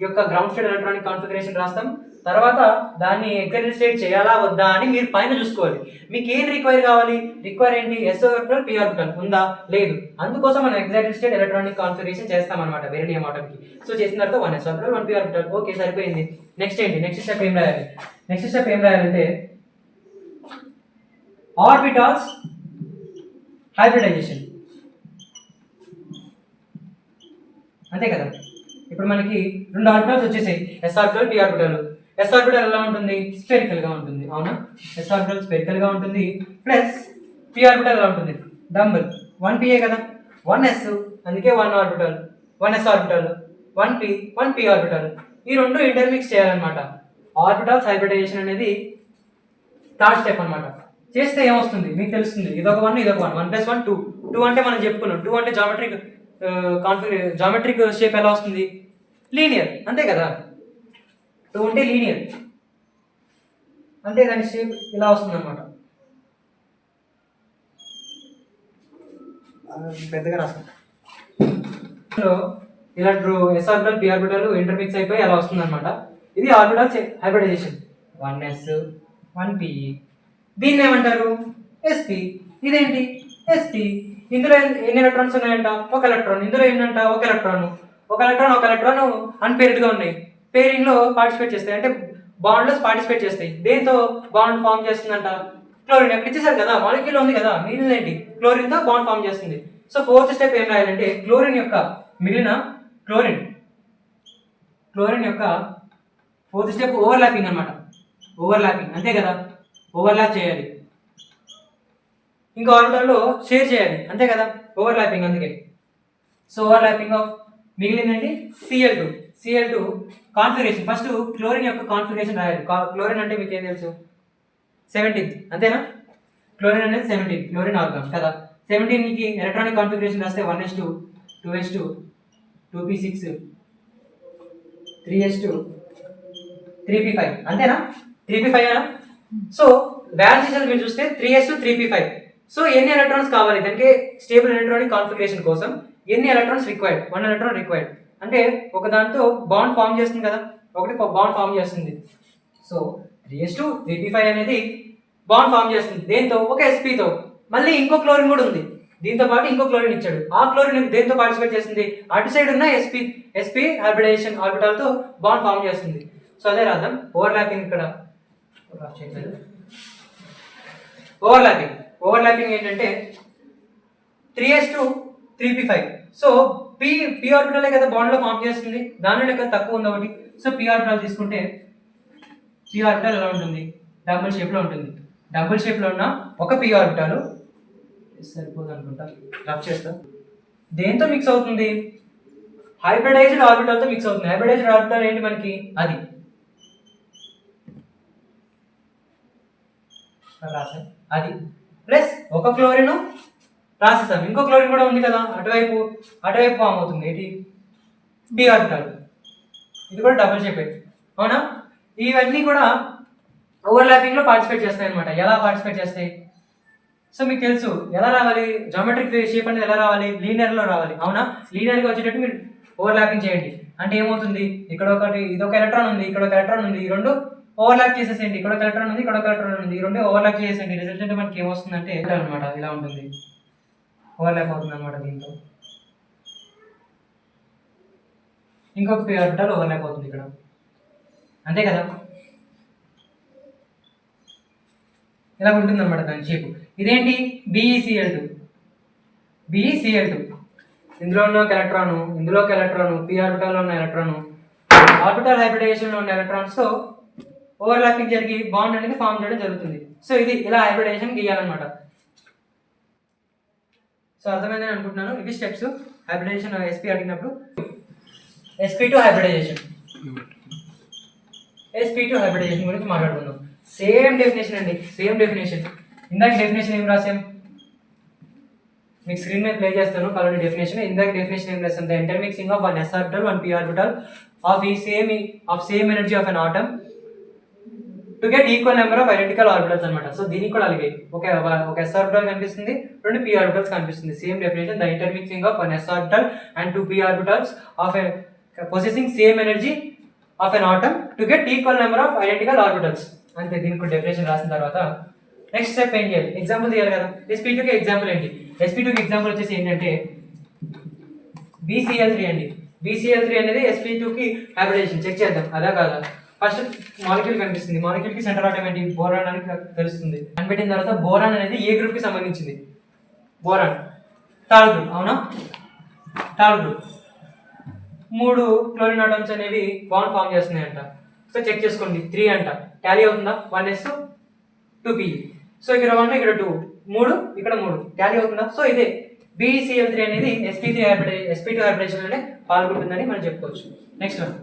యొక్క గ్రౌండ్ స్టేట్ ఎలక్ట్రానిక్ కాన్ఫిగరేషన్ రాస్తాం. తర్వాత దాన్ని ఎగ్జైటెడ్ స్టేట్ చేయాలా వద్దా అని మీరు పైన చూసుకోవాలి. మీకు ఏం రిక్వైర్ ఏంటి? s ఆర్బిటాల్, p ఆర్బిటాల్ ఉందా? లేదు. అందుకోసం మనం ఎగ్జైటెడ్ స్టేట్ ఎలక్ట్రానిక్ కాన్ఫిగరేషన్ చేస్తాం అనమాట బెరిలియం ఆటమ్ కి. సో చేసిన తర్వాత 1s orbital, 1p orbital. Okay, సరిపోయింది. నెక్స్ట్ ఏంటి? నెక్స్ట్ స్టెప్ ఏం రాయాలంటే ఆర్బిటాల్స్ హైబ్రిడైజేషన్. అంతే కదా. ఇప్పుడు మనకి 2 ఆర్బిటాల్స్ వచ్చేసాయి, s orbital, p orbital. s orbital ఎలా ఉంటుంది? స్పెరికల్ గా ఉంటుంది, అవునా? s ఆర్బిటాల్ స్పెరికల్ గా ఉంటుంది. ప్లస్ p ఆర్బిటాల్ ఎలా ఉంటుంది? డంబుల్. 1pa కదా, 1s అందుకే 1s ఆర్బిటాల్, 1p ఆర్బిటాల్. ఈ రెండు ఇంటర్మిక్స్ చేయాలన్నమాట. ఆర్బిటాల్స్ హైబ్రిడైజేషన్ అనేది థర్డ్ స్టెప్ అన్నమాట. చేస్తే ఏమొస్తుంది మీకు తెలుస్తుంది. ఇదొక 1 1 + 1 2 అంటే మనం చెప్పుకున్నాం. 2 అంటే జామెట్రిక్ షేప్ ఎలా వస్తుంది? లీనియర్, అంతే కదా. 2 అంటే లీనియర్, అంటే దాని షేప్ ఇలా వస్తుంది అనమాట. పెద్దగా రాస్తాం. ఇలా s orbital, p orbital intermix అయిపోయి అలా వస్తుంది అనమాట. ఇది ఆర్బిటాల్ హైబ్రిడైజేషన్. 1s 1p. దీన్ని ఏమంటారు? sp. ఇదేంటి? sp. ఇందులో ఎన్ని ఎలక్ట్రాన్స్ ఉన్నాయంట? ఒక ఎలక్ట్రాన్. ఇందులో ఏంటంట? ఒక ఎలక్ట్రాన్ అన్పేర్డ్ గా ఉన్నాయి. పేరింగ్ లో పార్టిసిపేట్ చేస్తాయి, అంటే బాండ్ లో పార్టిసిపేట్ చేస్తాయి. దేంతో బాండ్ ఫామ్ చేస్తుందంట? క్లోరిన్. ఎక్కడ ఇచ్చేసారు కదా, మాలిక్యూల్ ఉంది కదా, మిగిలిన ఏంటి? క్లోరిన్ తో బాండ్ ఫామ్ చేస్తుంది. సో ఫోర్త్ స్టెప్ ఏం రాయాలంటే క్లోరిన్ యొక్క ఫోర్త్ స్టెప్ ఓవర్లాపింగ్ అనమాట. ఓవర్లాపింగ్, అంతే కదా. ఓవర్లాప్ చేయాలి, ఇంకో ఆర్బిటాల్లో షేర్ చేయాలి, అంతే కదా. ఓవర్లాపింగ్, అందుకే. సో ఓవర్లాపింగ్ ఆఫ్ మిగిలిందండి Cl2 కాన్ఫిగరేషన్. ఫస్ట్ క్లోరిన్ యొక్క కాన్ఫిగరేషన్ రాయాలి. క్లోరిన్ అంటే మీకు ఏం తెలుసు? 17, అంతేనా. క్లోరిన్ అనేది 17, క్లోరిన్ ఆర్గాన్ కదా. 17 కి ఎలక్ట్రానిక్ కాన్ఫిగరేషన్ రాస్తే 1s2 2s2 2p6 3s2 3p5, అంతేనా. 3p5 అనా. సో బ్యాలెన్స్ షెల్ మీరు చూస్తే 3s2 3p5. సో ఎన్ని ఎలక్ట్రాన్స్ కావాలి దానికి? స్టేబుల్ ఎలక్ట్రానిక్ కాన్ఫిగరేషన్ కోసం ఎన్ని ఎలక్ట్రాన్స్ రిక్వైర్డ్, 1 ఎలక్ట్రాన్ రిక్వైర్డ్. అంటే ఒక దాంతో బాండ్ ఫామ్ చేస్తుంది కదా, ఒకటి బాండ్ ఫామ్ చేస్తుంది. సో 3s2 3p5 అనేది బాండ్ ఫామ్ చేస్తుంది దేంతో, ఒక sp తో. మళ్ళీ ఇంకో క్లోరిన్ కూడా ఉంది, దీంతో పాటు ఇంకో క్లోరిన్ ఇచ్చాడు. ఆ క్లోరిన్ దేంతో పార్టిసిపేట్ చేస్తుంది, అటు సైడ్ ఉన్న sp హైబ్రిడైజేషన్ ఆర్బిటాల్ తో బాండ్ ఫామ్ చేస్తుంది. సో అదే రాద్దాం. ఓవర్లాపింగ్ ఇక్కడ ఓవర్లాపింగ్ ఏంటంటే 3s2 3p5. సో p ఆర్బిటాలే కదా బాండ్ లో ఫామ్ చేస్తుంది, దానిలో కదా తక్కువ ఉంది ఒకటి. సో p ఆర్బిటాల్ తీసుకుంటే p ఆర్బిటాల్ ఎలా ఉంటుంది, డబుల్ షేప్ లో ఉంటుంది. డబుల్ షేప్ లో ఉన్న ఒక p ఆర్బిటాల్ సరిపోదు అనుకుంటా, రఫ్ చేస్తా. దేంతో మిక్స్ అవుతుంది, హైబ్రిడైజ్డ్ ఆర్బిటాల్ తో మిక్స్ అవుతుంది. హైబ్రిడైజ్డ్ ఆర్బిటాల్ ఏంటి మనకి, అది రాసాం, అది ప్లస్ ఒక క్లోరిన్ రాసేసాం, ఇంకో క్లోరిన్ కూడా ఉంది కదా అటువైపు ఫామ్ అవుతుంది. ఏంటి, p ఆర్బిటాల్. ఇది కూడా డబుల్ షేప్, అవునా. ఇవన్నీ కూడా ఓవర్లాపింగ్ లో పార్టిసిపేట్ చేస్తాయి అనమాట. ఎలా పార్టిసిపేట్ చేస్తాయి, సో మీకు తెలుసు ఎలా రావాలి, జామెట్రిక్ షేప్ అనేది ఎలా రావాలి, లీనియర్ లో రావాలి, అవునా. లీనియర్ గా వచ్చేటట్టు మీరు ఓవర్లాపింగ్ చేయండి. అంటే ఏమవుతుంది, ఇక్కడ ఒకటి ఇదొక ఎలక్ట్రాన్ ఉంది, ఇక్కడ ఒక ఎలక్ట్రాన్ ఉంది, ఈ రెండు ఓవర్లాప్ చేసేసేయండి. ఇక్కడ ఒక ఎలక్ట్రాన్ ఉంది, ఇక్కడ ఒక ఎలక్ట్రాన్ ఉంది, ఈ రెండు ఓవర్లాప్ చేసేయండి. రిజల్ట్ మనకి ఏమొస్తుందంటే అనమాట, ఇలా ఉంటుంది, ఓవర్లాప్ అవుతుంది అనమాట. దీంతో ఇంకొక p ఆర్బిటాల్ ఓవర్లాప్ అవుతుంది ఇక్కడ, అంతే కదా. ఇలా ఉంటుంది అనమాట దాని షేప్. ఇదేంటి, BeCl2. ఇందులో ఉన్న ఒక ఎలక్ట్రాను, ఇందులో ఒక ఎలక్ట్రాను, p ఆర్బిటాల్ లో ఉన్న ఎలక్ట్రాను, ఆర్బిటాల్ హైబ్రిడైజేషన్ లో ఉన్న ఎలక్ట్రాన్స్ తో ఓవర్లాపింగ్ జరిగి బాండ్ అనేది ఫామ్ చేయడం జరుగుతుంది. సో ఇది ఇలా హైబ్రిడైజేషన్ గీయాలన్నమాట. సో అర్థమైందని అనుకుంటున్నాను. ఇవి స్టెప్స్ హైబ్రిడైజేషన్ sp అడిగినప్పుడు. sp2 హైబ్రిడైజేషన్ గురించి మాట్లాడుకుందాం. సేమ్ డెఫినేషన్ అండి, సేమ్ డెఫినేషన్. ఇందాక డెఫినేషన్ ఏం రాసాం, మీకు స్క్రీన్ మీద ప్లే చేస్తాను కావాలంటే డెఫినేషన్. ఇందాక డెఫినేషన్ ఏం రాసాం, the intermixing of 1s orbital 1p orbital of same energy of an atom to get equal number of identical orbitals అనమాట. సో దీనికి కూడా అలాగే ఒక s ఆర్బిటల్ కనిపిస్తుంది, 2 p ఆర్బిటల్స్ కనిపిస్తుంది. Same definition, the intermixing of 1s orbital and 2 p orbitals of possessing same energy of an atom to get equal number of identical orbitals. అంతే, దీనికి definition రాసిన తర్వాత నెక్స్ట్ స్టెప్ ఏం చేయాలి, example తీయాలి కదా. sp2 కి ఎగ్జాంపుల్ ఏంటి, sp2 కి ఎగ్జాంపుల్ వచ్చేసి ఏంటంటే BeCl3 అండి. BeCl3 అనేది sp2 కి హైబ్రిడైజేషన్. చెక్ చేద్దాం అదా కాదా. ఫస్ట్ మాలిక్యూల్ కనిపిస్తుంది, మాలిక్యూల్ కి సెంటర్ ఆటం ఏంటి, బోరాన్ అని తెలుస్తుంది. కనిపెట్టిన తర్వాత బోరాన్ అనేది ఏ గ్రూప్ కి సంబంధించింది, బోరాన్ థర్డ్ గ్రూప్, అవునా. థర్డ్ గ్రూప్ 3 క్లోరిన్ ఆటమ్స్ అనేవి బాండ్ ఫామ్ చేస్తున్నాయంట. సో చెక్ చేసుకోండి, 3 అంట, టాలీ అవుతుందా, 1s 2p. సో ఇక్కడ 1 ఇక్కడ 2, 3 ఇక్కడ 3, టాలీ అవుతుందా. సో ఇదే BeCl3 అనేది sp2 హైబ్రిడేషన్ అనే పాల్గొంటుందని మనం చెప్పుకోవచ్చు. నెక్స్ట్ వన్,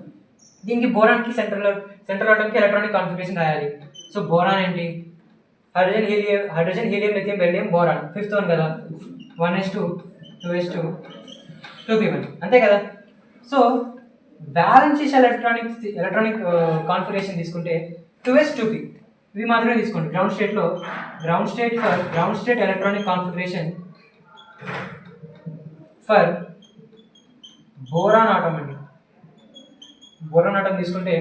దీనికి బోరాన్ కి సెంట్రల్ ఆటమ్ కి ఎలక్ట్రానిక్ కాన్ఫిగరేషన్ రాయాలి. సో బోరాన్ ఏంటి, hydrogen helium lithium beryllium boron, 5th one కదా, 1s2 2s2 2p1, అంతే కదా. సో బ్యాలెన్స్ ఎలక్ట్రానిక్ కాన్ఫిగరేషన్ తీసుకుంటే 2s2p ఇవి మాత్రమే తీసుకోండి. Ground state electronic configuration for boron atom అండి. బోరాన్ ఆటమ్ తీసుకుంటే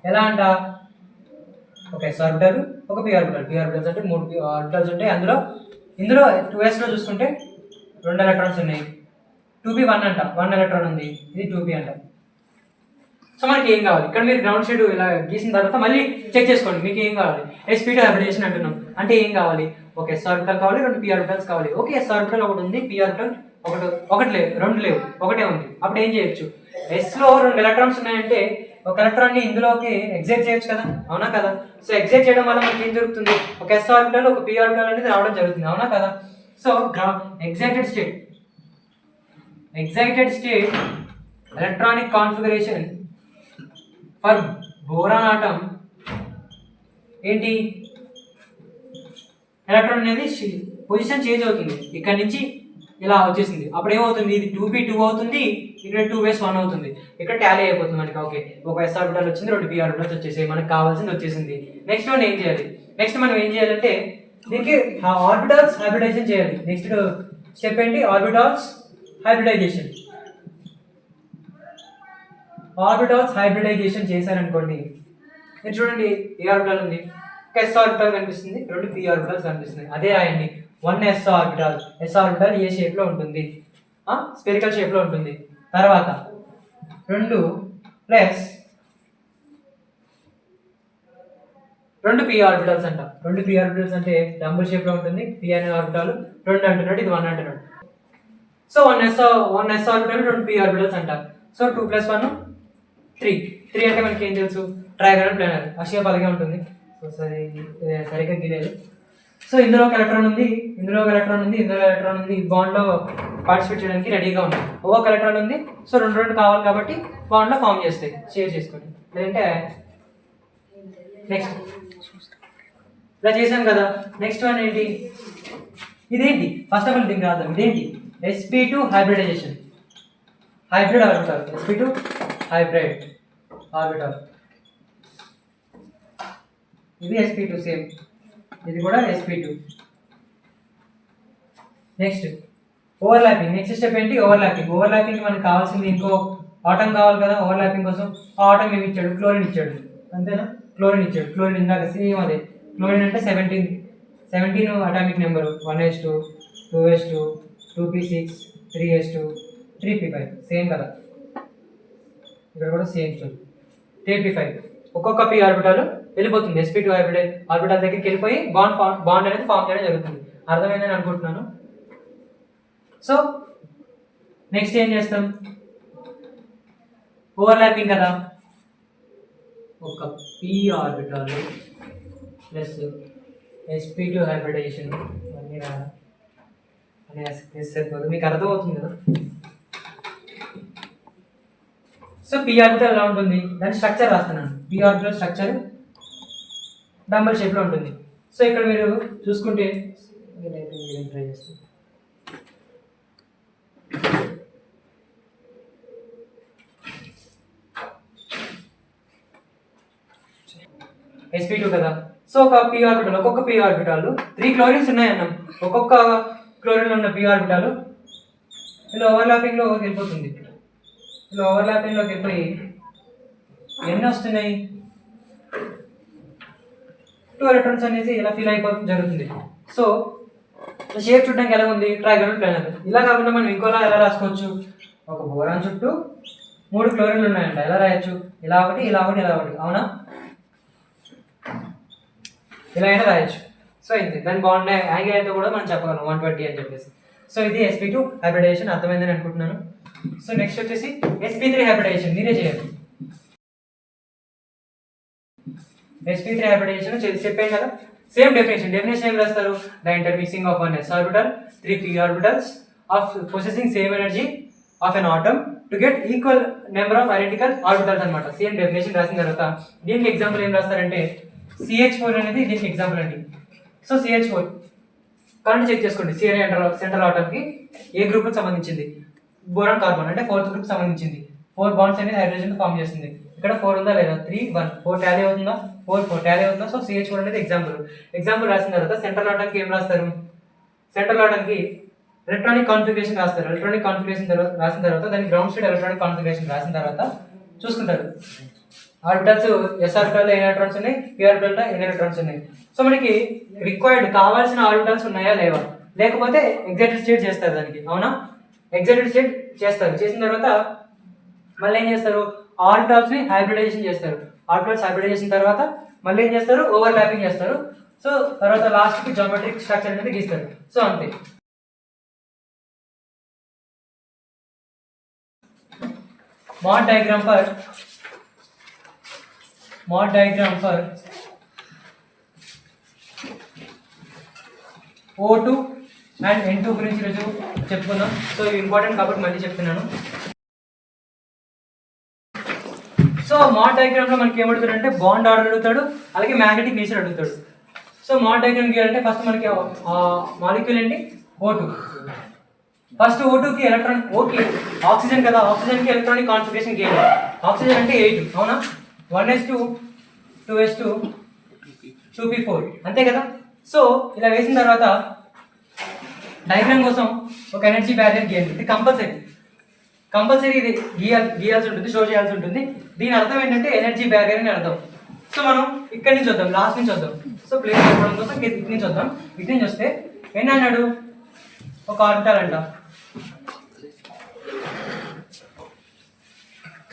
ఎలా అంట, ఒక s ఆర్బిటల్, ఒక p ఆర్బిటల్స్ అంటే 3 ఆర్బిటల్స్ ఉంటాయి. ఇందులో 2s లో చూసుకుంటే 2 ఎలక్ట్రాన్స్ ఉన్నాయి, 2p 1 అంట, 1 ఎలక్ట్రాన్ ఉంది, ఇది 2p అంట. సో మనకి ఏం కావాలి, ఇక్కడ మీరు గ్రౌండ్ స్టేట్ ఇలా గీసిన తర్వాత మళ్ళీ చెక్ చేసుకోండి మీకు ఏం కావాలి. sp2 హైబ్రిడేషన్ అంటున్నాం అంటే ఏం కావాలి, ఒక s ఆర్బిటల్ కావాలి, 2 p ఆర్బిటల్స్ కావాలి. ఓకే, s ఆర్బిటల్ ఒకటి ఉంది, p ఆర్బిటల్ ఒకటి లేవు, 2 లేవు, ఒకటే ఉంది. అప్పుడు ఏం చేయొచ్చు, s లో 2 ఎలక్ట్రాన్స్ ఉన్నాయంటే ఒక ఎలక్ట్రాన్ ని ఇందులోకి ఎగ్జైట్ చేయొచ్చు కదా, అవునా కదా. సో ఎగ్జైట్ చేయడం వల్ల మనకి ఏం జరుగుతుంది, ఒక s ఆర్బిటల్, ఒక p ఆర్బిటల్ అనేది రావడం జరుగుతుంది, అవునా కదా. So excited state electronic configuration for boron atom ఏంటి, ఎలక్ట్రాన్ అనేది పొజిషన్ చేంజ్ అవుతుంది, ఇక్కడ నుంచి ఇలా వచ్చేసింది. అప్పుడు ఏమవుతుంది, ఇది 2p 2 అవుతుంది, ఇక్కడ 2s 1 అవుతుంది, ఇక్కడ టాలీ అయిపోతుంది మనకి. ఓకే, ఒక s ఆర్బిటల్ వచ్చింది, 2 p ఆర్బిటల్స్ వచ్చేసాయి, మనకి కావాల్సింది వచ్చేసింది. నెక్స్ట్ మనం ఏం చేయాలి, నెక్స్ట్ మనం ఏం చేయాలంటే దీనికి ఆర్బిటల్స్ హైబ్రిడైజేషన్ చేయాలి. నెక్స్ట్ స్టెప్ ఏంటి? Orbitals hybridization. ఆర్బిటాల్స్ హైబ్రిడైజేషన్ చేశారనుకోండి, మీరు చూడండి ఏ ఆర్బిటాల్ ఉంది, ఎస్ ఆర్బిటాల్ కనిపిస్తుంది, 2 p ఆర్బిటాల్స్ కనిపిస్తుంది. అదే రాయండి, 1 s ఆర్బిటాల్. ఎస్ ఆర్బిటాల్ ఏ షేప్ లో ఉంటుంది? స్పెరికల్ షేప్ లో ఉంటుంది. తర్వాత 2 ప్లస్ 2 p ఆర్బిటాల్స్ అంట. 2 p ఆర్బిటాల్స్ అంటే డంబుల్ షేప్ లో ఉంటుంది. p అనే ఆర్బిటాల్ 2 అంటున్నాడు, ఇది 1 అంటున్నాడు. So 1 s orbital 2 p orbitals అంట. సో 2 + 1 3 అంటే మనకి ఏం తెలుసు? Triangular planar. ఆ షేప్ అలాగే ఉంటుంది. సో సరిగ్గా గీలేదు. సో ఇందులో ఒక ఎలక్ట్రాన్ ఉంది, ఇందులో ఒక ఎలక్ట్రాన్ ఉంది, ఇందులో ఎలక్ట్రాన్ ఉంది. బాండ్ లో పార్టిసిపేట్ చేయడానికి రెడీగా ఉంది. ఒక ఎలక్ట్రాన్ ఉంది, సో 2 కావాలి కాబట్టి బాండ్ లో ఫామ్ చేస్తాయి. షేర్ చేసుకోండి. లేదంటే నెక్స్ట్ ఇలా చేశాం కదా. నెక్స్ట్ వన్ ఏంటి? ఇదేంటి? ఫస్ట్ ఆఫ్ ఆల్ దీనికి రాద్దాం. ఇదేంటి? sp2 hybridization. Hybrid orbital. sp2 hybrid orbital. ఇది sp2 సేమ్, ఇది కూడా sp2. Next overlapping. Next step ఏంటి? ఓవర్లాపింగ్. ఓవర్లాపింగ్ మనకు కావాల్సింది ఇంకో ఆటం కావాలి కదా. ఓవర్లాపింగ్ కోసం ఆ ఆటం ఏమి ఇచ్చాడు? క్లోరిన్ ఇచ్చాడు. అంతేనా? క్లోరిన్ ఇచ్చాడు. క్లోరిన్ ఇందాక సేమ్ అదే. క్లోరిన్ అంటే 17 atomic number. 1s2 2s2 2p6 3s2 3p5 same కదా. ఇక్కడ కూడా సేమ్ స్టోరీ. 3p5 ఒక్కొక్క p ఆర్బిటాల్ వెళ్ళిపోతుంది. sp2 హైబ్రిడ్ ఆర్బిటాల్ దగ్గరికి వెళ్ళిపోయి బాండ్ అనేది ఫామ్ చేయడం జరుగుతుంది. అర్థమైందని అనుకుంటున్నాను. సో నెక్స్ట్ ఏం చేస్తాం? ఓవర్లాపింగ్ కదా. ఒక p orbital plus sp2 hybridisation అన్నీ సరిపోదు. మీకు అర్థమవుతుంది కదా. సో p ఆర్బిటాల్ ఎలా ఉంటుంది? దాని స్ట్రక్చర్ రాస్తున్నాను. p orbital structure dumbbell shape లో ఉంటుంది. సో ఇక్కడ మీరు చూసుకుంటే ట్రై చేస్తాం. sp2 కదా. సో ఒక p ఆర్బిటాల్, ఒక్కొక్క p ఆర్బిటాల్ 3 క్లోరిన్స్ ఉన్నాయన్నాం. ఒక్కొక్క క్లోరిన్ ఉన్న p ఆర్బిటాల్ ఇలా ఓవర్లాపింగ్ లో వెళ్ళిపోతుంది. ఇలా ఓవర్లాపింగ్ లోకి వెళ్ళిపోయి ఎన్ని వస్తున్నాయి? 2 ఎలక్ట్రాన్స్ అనేది ఇలా ఫిల్ అయిపోవడం జరుగుతుంది. సో షేప్ చూడడానికి ఎలా ఉంది? Triangular planar. ఇలా కాకుండా మనం ఇంకోలా ఎలా రాసుకోవచ్చు? ఒక బోరాన్ చుట్టూ 3 క్లోరిన్లు ఉన్నాయంట. ఎలా రాయొచ్చు? ఇలా ఒకటి, ఇలా ఒకటి, ఇలా ఒకటి. అవునా? ఇలా అయినా రాయొచ్చు. సో ఇంతే. దాని బాండ్ యాంగిల్ అయితే కూడా మనం చెప్పగలం 120 అని చెప్పేసి. సో ఇది sp2 హైబ్రిడైజేషన్. అర్థమైందని అనుకుంటున్నాను. సో నెక్స్ట్ వచ్చేసి sp3 హైబ్రిడైజేషన్. మీరే చేయాలి. sp3 హైబ్రిడైజేషన్ చెప్పాను కదా. సేమ్ డెఫినేషన్ ఏం రాస్తారు? The intermixing of 1 s orbital 3 p orbitals of possessing same energy of an atom to get equal number of identical orbitals అనమాట. సేమ్ డెఫినేషన్ రాసిన తర్వాత దీనికి ఎగ్జాంపుల్ ఏం రాస్తారంటే CH4 అనేది దీనికి ఎగ్జాంపుల్ అండి. సో CH4 కరెంట్ చెక్ చేసుకోండి. C అనే సెంట్రల్ ఆటమ్కి ఏ గ్రూప్కి సంబంధించింది? బోరాన్ కార్బన్ అంటే 4th గ్రూప్ సంబంధించింది. 4 బాండ్స్ అనేది హైడ్రోజన్ ఫామ్ చేస్తుంది. ఇక్కడ 4 ఉందా లేదా? 3 1 4 టాలీ అవుతుందా? 4 టాలీ అవుతుందా? సో CH4 అనేది ఎగ్జాంపుల్ రాసిన తర్వాత సెంట్రల్ ఆటమ్కి ఏం రాస్తారు? సెంట్రల్ ఆటమ్కి ఎలక్ట్రానిక్ కాన్ఫిగరేషన్ రాస్తారు. ఎలక్ట్రానిక్ కాన్ఫిగరేషన్ రాసిన తర్వాత దానికి గ్రౌండ్ స్టేట్ ఎలక్ట్రానిక్ కాన్ఫిగరేషన్ రాసిన తర్వాత చూసుకుంటారు. ఆర్బిటల్స్ s ఆర్బిటల్ ఎన్ని ఎలక్ట్రాన్స్ ఉన్నాయి, p ఆర్బిటల్ ఎన్ని ఎలక్ట్రాన్స్ ఉన్నాయి. సో మనకి రిక్వైర్డ్ కావాల్సిన ఆర్బిటల్స్ ఉన్నాయా లేవా? లేకపోతే ఎగ్జైటెడ్ స్టేట్ చేస్తారు దానికి. అవునా? ఎగ్జైటెడ్ స్టేట్ చేస్తారు. చేసిన తర్వాత మళ్ళీ ఏం చేస్తారు? ఆర్బిటల్స్ ని హైబ్రిడైజేషన్ చేస్తారు. ఆర్బిటల్స్ హైబ్రిడైజేషన్ తర్వాత మళ్ళీ ఏం చేస్తారు? ఓవర్లాపింగ్ చేస్తారు. సో తర్వాత లాస్ట్ కి జామెట్రిక్ స్ట్రక్చర్ అనేది గీస్తారు. సో అంతే. Mode diagram for O2 and N2 గురించి ఈరోజు చెప్పుకుందాం. సో ఇవి ఇంపార్టెంట్ కాబట్టి మళ్ళీ చెప్తున్నాను. సో మోడ్ డయాగ్రామ్ లో మనకి ఏమడుగుతాడు అంటే బాండ్ ఆర్డర్ అడుగుతాడు, అలాగే మ్యాగ్నెటిక్ నేచర్ అడుగుతాడు. సో మోడ్ డయాగ్రామ్ గీయాలంటే ఫస్ట్ మనకి మాలిక్యూల్ ఏంటి? O2. ఫస్ట్ O2కి ఎలక్ట్రాన్, ఓకే ఆక్సిజన్ కదా, ఆక్సిజన్కి ఎలక్ట్రానిక్ కాన్ఫిగరేషన్ గీయాలి. ఆక్సిజన్ అంటే 8 అవునా? 1s2 2s2 2p4 అంతే కదా. సో ఇలా వేసిన తర్వాత డయాగ్రామ్ కోసం ఒక ఎనర్జీ బ్యారియర్ గీయండి. ఇది కంపల్సరీ ఇది గీయాల్సి ఉంటుంది, షో చేయాల్సి ఉంటుంది. దీని అర్థం ఏంటంటే ఎనర్జీ బ్యారియర్ అని అర్థం. సో మనం ఇక్కడి నుంచి వద్దాం, లాస్ట్ నుంచి వద్దాం. సో ప్లేస్ అయిపోవడం కోసం ఇటు నుంచి వద్దాం. ఇటు నుంచి వస్తే ఎన్ని అన్నాడు, ఒక ఆర్బిటాల్ అంట,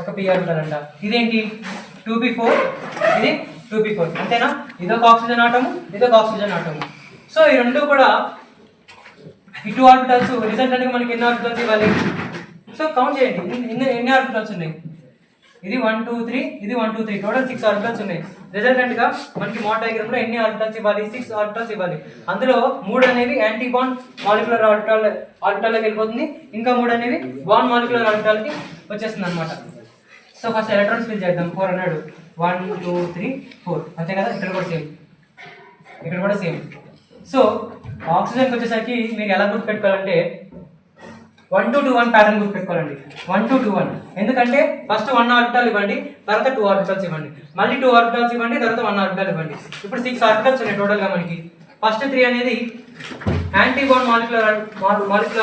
ఒక p ఆర్బిటాల్ అంట. ఇదేంటి 2p4, ఇది 2p4 అంతేనా? ఇదొక ఆక్సిజన్ ఆటము, ఇదొక ఆక్సిజన్ ఆటము. సో ఈ రెండు కూడా ఈ 2 ఆర్బిటాల్స్ రిజల్టెంట్ గా మనకి ఎన్ని ఆర్బిటాల్స్ ఇవ్వాలి? సో కౌంట్ చేయండి, ఎన్ని ఆర్బిటాల్స్ ఉన్నాయి. ఇది 1 2 3, ఇది 1 2 3, టోటల్ 6 ఆర్బిటాల్స్ ఉన్నాయి. రిజల్టెంట్ గా మనకి మోడ్ డయాగ్రామ్ లో ఎన్ని ఆర్బిటాల్స్ ఇవ్వాలి? 6 ఆర్బిటాల్స్ ఇవ్వాలి. అందులో 3 అనేవి యాంటీ బాండ్ మాలిక్యులర్ ఆర్బిటాల్లోకి వెళ్ళిపోతుంది, ఇంకా 3 అనేవి బాండ్ మాలిక్యులర్ ఆర్బిటాల్కి వచ్చేస్తుంది అనమాట. సో ఫస్ట్ ఎలక్ట్రాన్స్ ఫిల్ చేద్దాం. 4 అన్నాడు, 1 2 3 4 అంతే కదా. ఇక్కడ కూడా సేమ్, ఇక్కడ కూడా సేమ్. సో ఆక్సిజన్కి వచ్చేసరికి మీరు ఎలా గుర్తుపెట్టుకోవాలంటే 1 to 2 1 ప్యాటర్న్ గుర్తుపెట్టుకోవాలండి. 1 to 2 1 ఎందుకంటే ఫస్ట్ 1 ఆర్బిటాల్ ఇవ్వండి, తర్వాత 2 ఆర్బిటాల్స్ ఇవ్వండి, మళ్ళీ 2 ఆర్బిటాల్స్ ఇవ్వండి, తర్వాత 1 ఆర్బిటాల్ ఇవ్వండి. ఇప్పుడు 6 ఆర్బిటాల్స్ ఉన్నాయి టోటల్గా మనకి. ఫస్ట్ 3 అనేది యాంటీ బాండ్ మాలిక్యులర్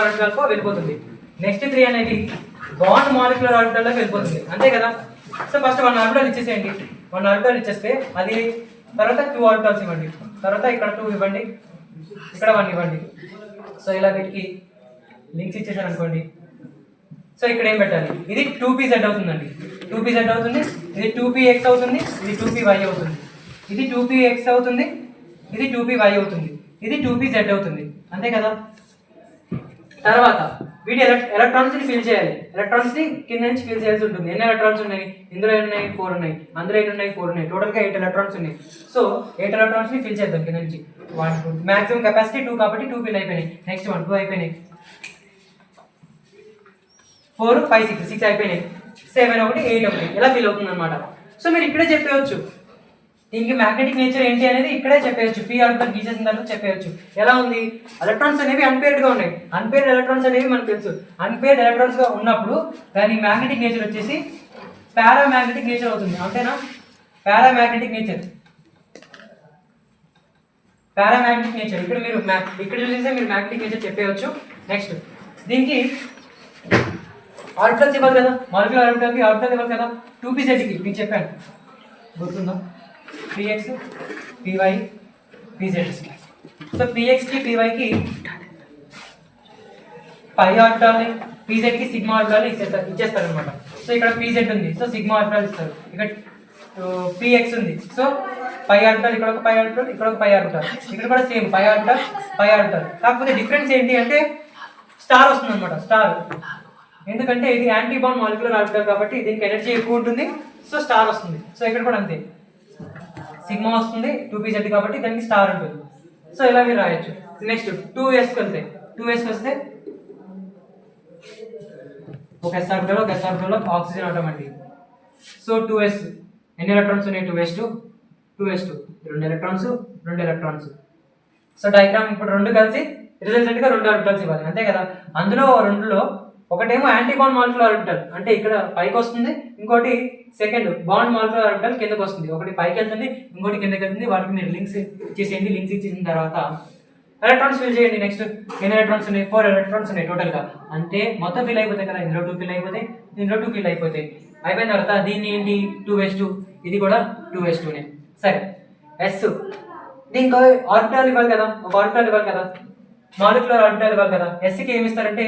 ఆర్బిటాల్కు వెళ్ళిపోతుంది. నెక్స్ట్ 3 అనేది బాండ్ మాలిక్యులర్ ఆర్బిటాల్లోకి వెళ్ళిపోతుంది, అంతే కదా. సో ఫస్ట్ 1 ఆర్బిటాల్ ఇచ్చేసేయండి. 1 ఆర్బిటాల్ ఇచ్చేస్తే అది తర్వాత 2 ఆర్బిటాల్స్ ఇవ్వండి, తర్వాత ఇక్కడ 2 ఇవ్వండి, ఇక్కడ 1 ఇవ్వండి. సో ఇలా వీటికి లింక్స్ ఇచ్చేసారు అనుకోండి. సో ఇక్కడ ఏం పెట్టాలి, ఇది 2pz అవుతుందండి, 2pz అవుతుంది, ఇది 2px అవుతుంది, ఇది 2py అవుతుంది, ఇది 2px అవుతుంది, ఇది 2py అవుతుంది, ఇది 2pz అవుతుంది, అంతే కదా. తర్వాత వీటి ఎలక్ట్రాన్స్ ని ఫిల్ చేయాలి. ఎలక్ట్రాన్స్ ని కింద నుంచి ఫిల్ చేయాల్సి ఉంటుంది. ఎన్ని ఎలక్ట్రాన్స్ ఉన్నాయి? ఇందులో ఎన్ని ఉన్నాయి? 4 ఉన్నాయి, అందులో ఎన్ని ఉన్నాయి? 4 ఉన్నాయి, టోటల్ గా 8 ఎలక్ట్రాన్స్ ఉన్నాయి. సో 8 ఎలక్ట్రాన్స్ ని ఫిల్ చేద్దాం కింద నుంచి. 1 2 మాక్సిమం కెపాసిటీ 2 కాబట్టి 2 ఫిల్ అయిపోయినాయి. నెక్స్ట్ 1 2 అయిపోయినాయి, 4 5 6 6 అయిపోయినాయి, 7 ఒకటి 8 ఒకటి ఇలా ఫిల్ అవుతుంది అనమాట. సో మీరు ఇక్కడే చెప్పేయచ్చు దీనికి మ్యాగ్నెటిక్ నేచర్ ఏంటి అనేది, ఇక్కడే చెప్పేయచ్చు. p ఆర్బిటాల్ గీసేసిన తర్వాత చెప్పేయచ్చు. ఎలా ఉంది? ఎలక్ట్రాన్స్ అనేవి అన్పేర్డ్ గా ఉన్నాయి. అన్పేర్డ్ ఎలక్ట్రాన్స్ అనేవి మనకు తెలుసు. అన్పేర్డ్ ఎలక్ట్రాన్స్ గా ఉన్నప్పుడు దాని మ్యాగ్నెటిక్ నేచర్ వచ్చేసి పారామాగ్నెటిక్ నేచర్ అవుతుంది, అంతేనా. పారామాగ్నెటిక్ నేచర్ ఇక్కడ మీరు ఇక్కడ చూసేస్తే మీరు మ్యాగ్నెటిక్ నేచర్ చెప్పేయచ్చు. నెక్స్ట్ దీనికి ఆర్బిటల్స్ ఇవ్వాలి కదా, మాలిక్యులర్ ఆర్బిటాల్కి ఆర్బిటల్ ఇవ్వాలి కదా. 2pzకి మీకు చెప్పాను, గుర్తుందా? px py pz. So px కి py కి పై ఆర్బిటాల్ని, pz కి సిగ్మా ఆర్బిటాల్ని ఇచ్చేస్తారు అనమాట. సో ఇక్కడ pz ఉంది, సో సిగ్మా ఆర్బిటాల్ ఇస్తారు. ఇక్కడ px ఉంది, సో పై ఆర్బిటాల్, ఇక్కడ ఒక పై ఆర్బిటాల్, ఇక్కడ ఒక పై ఆర్బిటాల్, ఇక్కడ కూడా సేమ్ పై ఆర్బిటాల్. కాకపోతే డిఫరెన్స్ ఏంటి అంటే స్టార్ వస్తుంది అనమాట. స్టార్ ఎందుకంటే ఇది యాంటీ బాండ్ మాలిక్యులర్ ఆర్బిటాల్ కాబట్టి దీనికి ఎనర్జీ ఎక్కువ ఉంటుంది, సో స్టార్ వస్తుంది. సో ఇక్కడ కూడా అంతే, సిగ్మా వస్తుంది 2pz కాబట్టి దానికి స్టార్ ఉంటుంది. సో ఇలా మీరు రాయొచ్చు. నెక్స్ట్ 2sకి వెళ్తే 2sకి వస్తే ఒక s ఆర్బిటాల్, ఒక s orbital oxygen automatic. So 2s ఎన్ని ఎలక్ట్రాన్స్ ఉన్నాయి? 2s2 2 electrons. సో డయాగ్రామ్ ఇప్పుడు రెండు కలిసి రిజల్టెంట్ గా 2 ఆర్బిటాల్స్ ఇవ్వాలి, అంతే కదా. అందులో రెండులో ఒకటేమో యాంటీ బాండ్ మాలిక్యులర్ ఆర్బిటాల్ అంటే ఇక్కడ పైకి వస్తుంది, ఇంకోటి సెకండ్ బాండ్ మాలిక్యులర్ ఆర్బిటాల్ కిందకి వస్తుంది. ఒకటి పైకి వెళ్తుంది, ఇంకోటి కిందకి వెళ్తుంది. వాటికి మీరు లింక్స్ ఇచ్చేసేయండి. లింక్స్ ఇచ్చేసిన తర్వాత ఎలక్ట్రాన్స్ ఫిల్ చేయండి. నెక్స్ట్ ఎన్ని ఎలక్ట్రాన్స్ ఉన్నాయి? 4 ఎలక్ట్రాన్స్ ఉన్నాయి టోటల్ గా, అంటే మొత్తం ఫిల్ అయిపోతాయి కదా. ఇందులో 2 ఫిల్ అయిపోతాయి, ఇందులో 2 ఫిల్ అయిపోతాయి. అయిపోయిన తర్వాత దీన్ని ఏంటి 2s2, ఇది కూడా 2s2నే. సరే s దీనికి ఆర్బిటాల్ ఇవ్వాలి కదా, ఒక ఆర్బిటాల్ ఇవ్వాలి కదా, మాలిక్యులర్ ఆర్బిటాల్ ఇవ్వాలి కదా. s కి ఏమి ఇస్తారంటే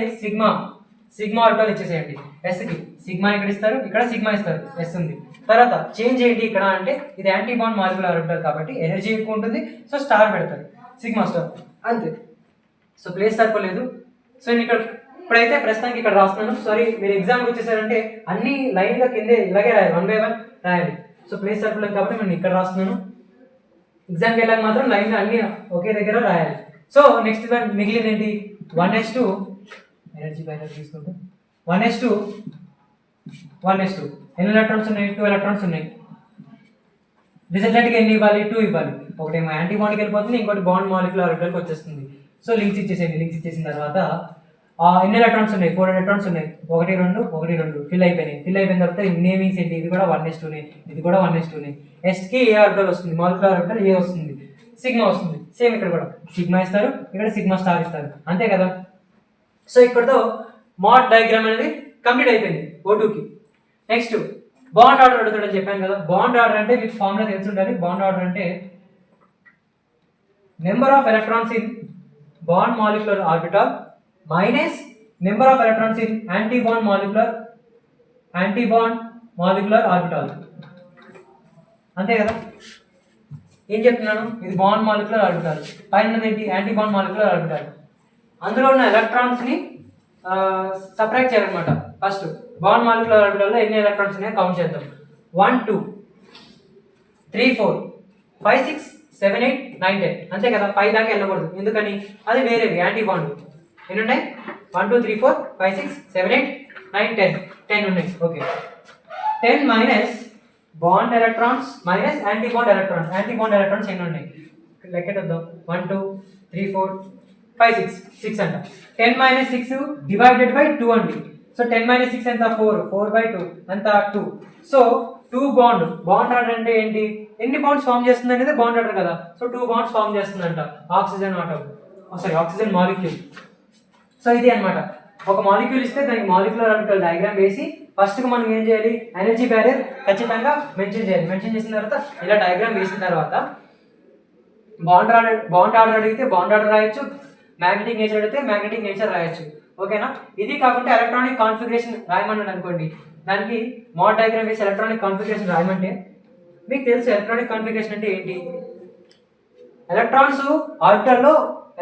సిగ్మా ఆర్బిటాల్ ఇచ్చేసేయండి. s కి సిగ్మా ఇక్కడ ఇస్తారు, ఇక్కడ సిగ్మా ఇస్తారు, s ఉంది. తర్వాత చేంజ్ ఏంటి ఇక్కడ అంటే ఇది యాంటీ బాండ్ మాలిక్యులర్ ఆర్బిటాల్ కాబట్టి ఎనర్జీ ఎక్కువ ఉంటుంది, సో స్టార్ పెడతారు, సిగ్మా స్టార్, అంతే. సో ప్లేస్ సరిపోలేదు. సో నేను ఇక్కడ ఇప్పుడైతే ప్రస్తుతానికి ఇక్కడ రాస్తున్నాను. సారీ, మీరు ఎగ్జామ్కి వచ్చేసారంటే అన్ని లైన్ గా కిందే ఇలాగే రాయాలి, 1 by 1 రాయాలి. సో ప్లేస్ సరిపోలేదు కాబట్టి నేను ఇక్కడ రాస్తున్నాను. ఎగ్జామ్కి వెళ్ళాక మాత్రం లైన్ అన్ని ఒకే దగ్గర రాయాలి. సో నెక్స్ట్ మిగిలింది ఏంటి? 1s2 ఎనర్జీ బయట తీసుకుంటే 1s2 ఎన్ని ఎలక్ట్రాన్స్ ఉన్నాయి? 2 ఎలక్ట్రాన్స్ ఉన్నాయి. రిజల్టెంట్ గా ఎన్ని ఇవ్వాలి? 2 ఇవ్వాలి. ఒకటేమో యాంటీ బాండ్కి వెళ్ళిపోతుంది, ఇంకోటి బాండ్ మాలిక్యులర్ ఆర్బిటాల్కి వచ్చేస్తుంది. సో లింక్స్ ఇచ్చేసేయండి. లింక్స్ ఇచ్చేసిన తర్వాత ఎన్ని ఎలక్ట్రాన్స్ ఉన్నాయి? 4 ఎలక్ట్రాన్స్ ఉన్నాయి. 1 2 ఫిల్ అయిపోయినాయి. ఫిల్ అయిపోయిన తర్వాత నేమింగ్స్ ఏంటి? ఇది కూడా 1s2నే, ఇది కూడా 1s2నే. s కి ఏ ఆర్బిటాల్ వస్తుంది? మాలిక్యులర్ ఆర్బిటాల్ ఏ వస్తుంది. సిగ్మా వస్తుంది. సేమ్ ఇక్కడ కూడా సిగ్మా ఇస్తారు, ఇక్కడ సిగ్మా స్టార్ ఇస్తారు, అంతే కదా. సో ఇక్కడతో మాడ్ డయాగ్రామ్ అనేది కంప్లీట్ అయిపోయింది O2కి. నెక్స్ట్ బాండ్ ఆర్డర్ అడుగుతాడని చెప్పాను కదా. బాండ్ ఆర్డర్ అంటే మీకు ఫార్ములా తెలిసి ఉండాలి. బాండ్ ఆర్డర్ అంటే number of electrons in bond molecular orbital minus number of electrons in anti bond molecular orbital, అంతే కదా. ఏం చెప్తున్నాను, ఇది బాండ్ మాలిక్యులర్ ఆర్బిటాల్, పైన ఏంటి యాంటీ బాండ్ మాలిక్యులర్ ఆర్బిటాల్. అందులో ఉన్న ఎలక్ట్రాన్స్ ని సపరేట్ చేయాలన్నమాట. ఫస్ట్ బాండ్ మాలిక్యులర్ ఆర్బిటాల్లో ఎన్ని ఎలక్ట్రాన్స్ ఉన్నాయో కౌంట్ చేద్దాం. 1 2 3 4 5 6 7 8 9 10, అంతే కదా. 5 దాకా వెళ్ళకూడదు, ఎందుకని అది వేరేవి యాంటీ బాండ్. ఎన్ని ఉన్నాయి? 1 2 3 4 5 6 7 8 9 10, 10 ఉన్నాయి. Okay, 10 minus bond electrons minus anti bond electrons. Anti bond electrons ఎన్ని ఉన్నాయి లెక్కెట్టొద్దాం. 1 2 3 4 5 6, 6 అంట. 10 మైనస్ 6 డివైడెడ్ బై 2 అండి. సో 10 మైనస్ 6 ఎంత? 4, 4/2 అంత 2. సో 2 బాండ్ ఆర్డర్ అంటే ఏంటి? ఎన్ని బాండ్స్ ఫామ్ చేస్తుంది అనేది బాండ్ ఆర్డర్ కదా. సో 2 బాండ్స్ ఫామ్ చేస్తుందంట ఆక్సిజన్ ఆక్సిజన్ మాలిక్యూల్. సో ఇది అన్నమాట. ఒక మాలిక్యూల్ ఇస్తే దానికి మాలిక్యులర్ ఆర్బిటల్ డయాగ్రామ్ వేసి ఫస్ట్ గా మనం ఏం చేయాలి, ఎనర్జీ బ్యారియర్ ఖచ్చితంగా మెన్షన్ చేయాలి. మెన్షన్ చేసిన తర్వాత ఇలా డయాగ్రామ్ వేసిన తర్వాత బాండ్ ఆర్డర్ అడిగితే బాండ్ ఆర్డర్ రాయొచ్చు, మ్యాగ్నెటిక్ నేచర్ అడిగితే మ్యాగ్నెటిక్ నేచర్ రాయొచ్చు. ఓకేనా. ఇది కాకుండా ఎలక్ట్రానిక్ కాన్ఫిగరేషన్ రాయమన్నాడు అనుకోండి, దానికి మాడ్ డయాగ్రామ్ వేసి ఎలక్ట్రానిక్ కాన్ఫిగరేషన్ రాయమంటే మీకు తెలుసు ఎలక్ట్రానిక్ కాన్ఫిగరేషన్ అంటే ఏంటి. ఎలక్ట్రాన్స్ ఆర్బిటల్లో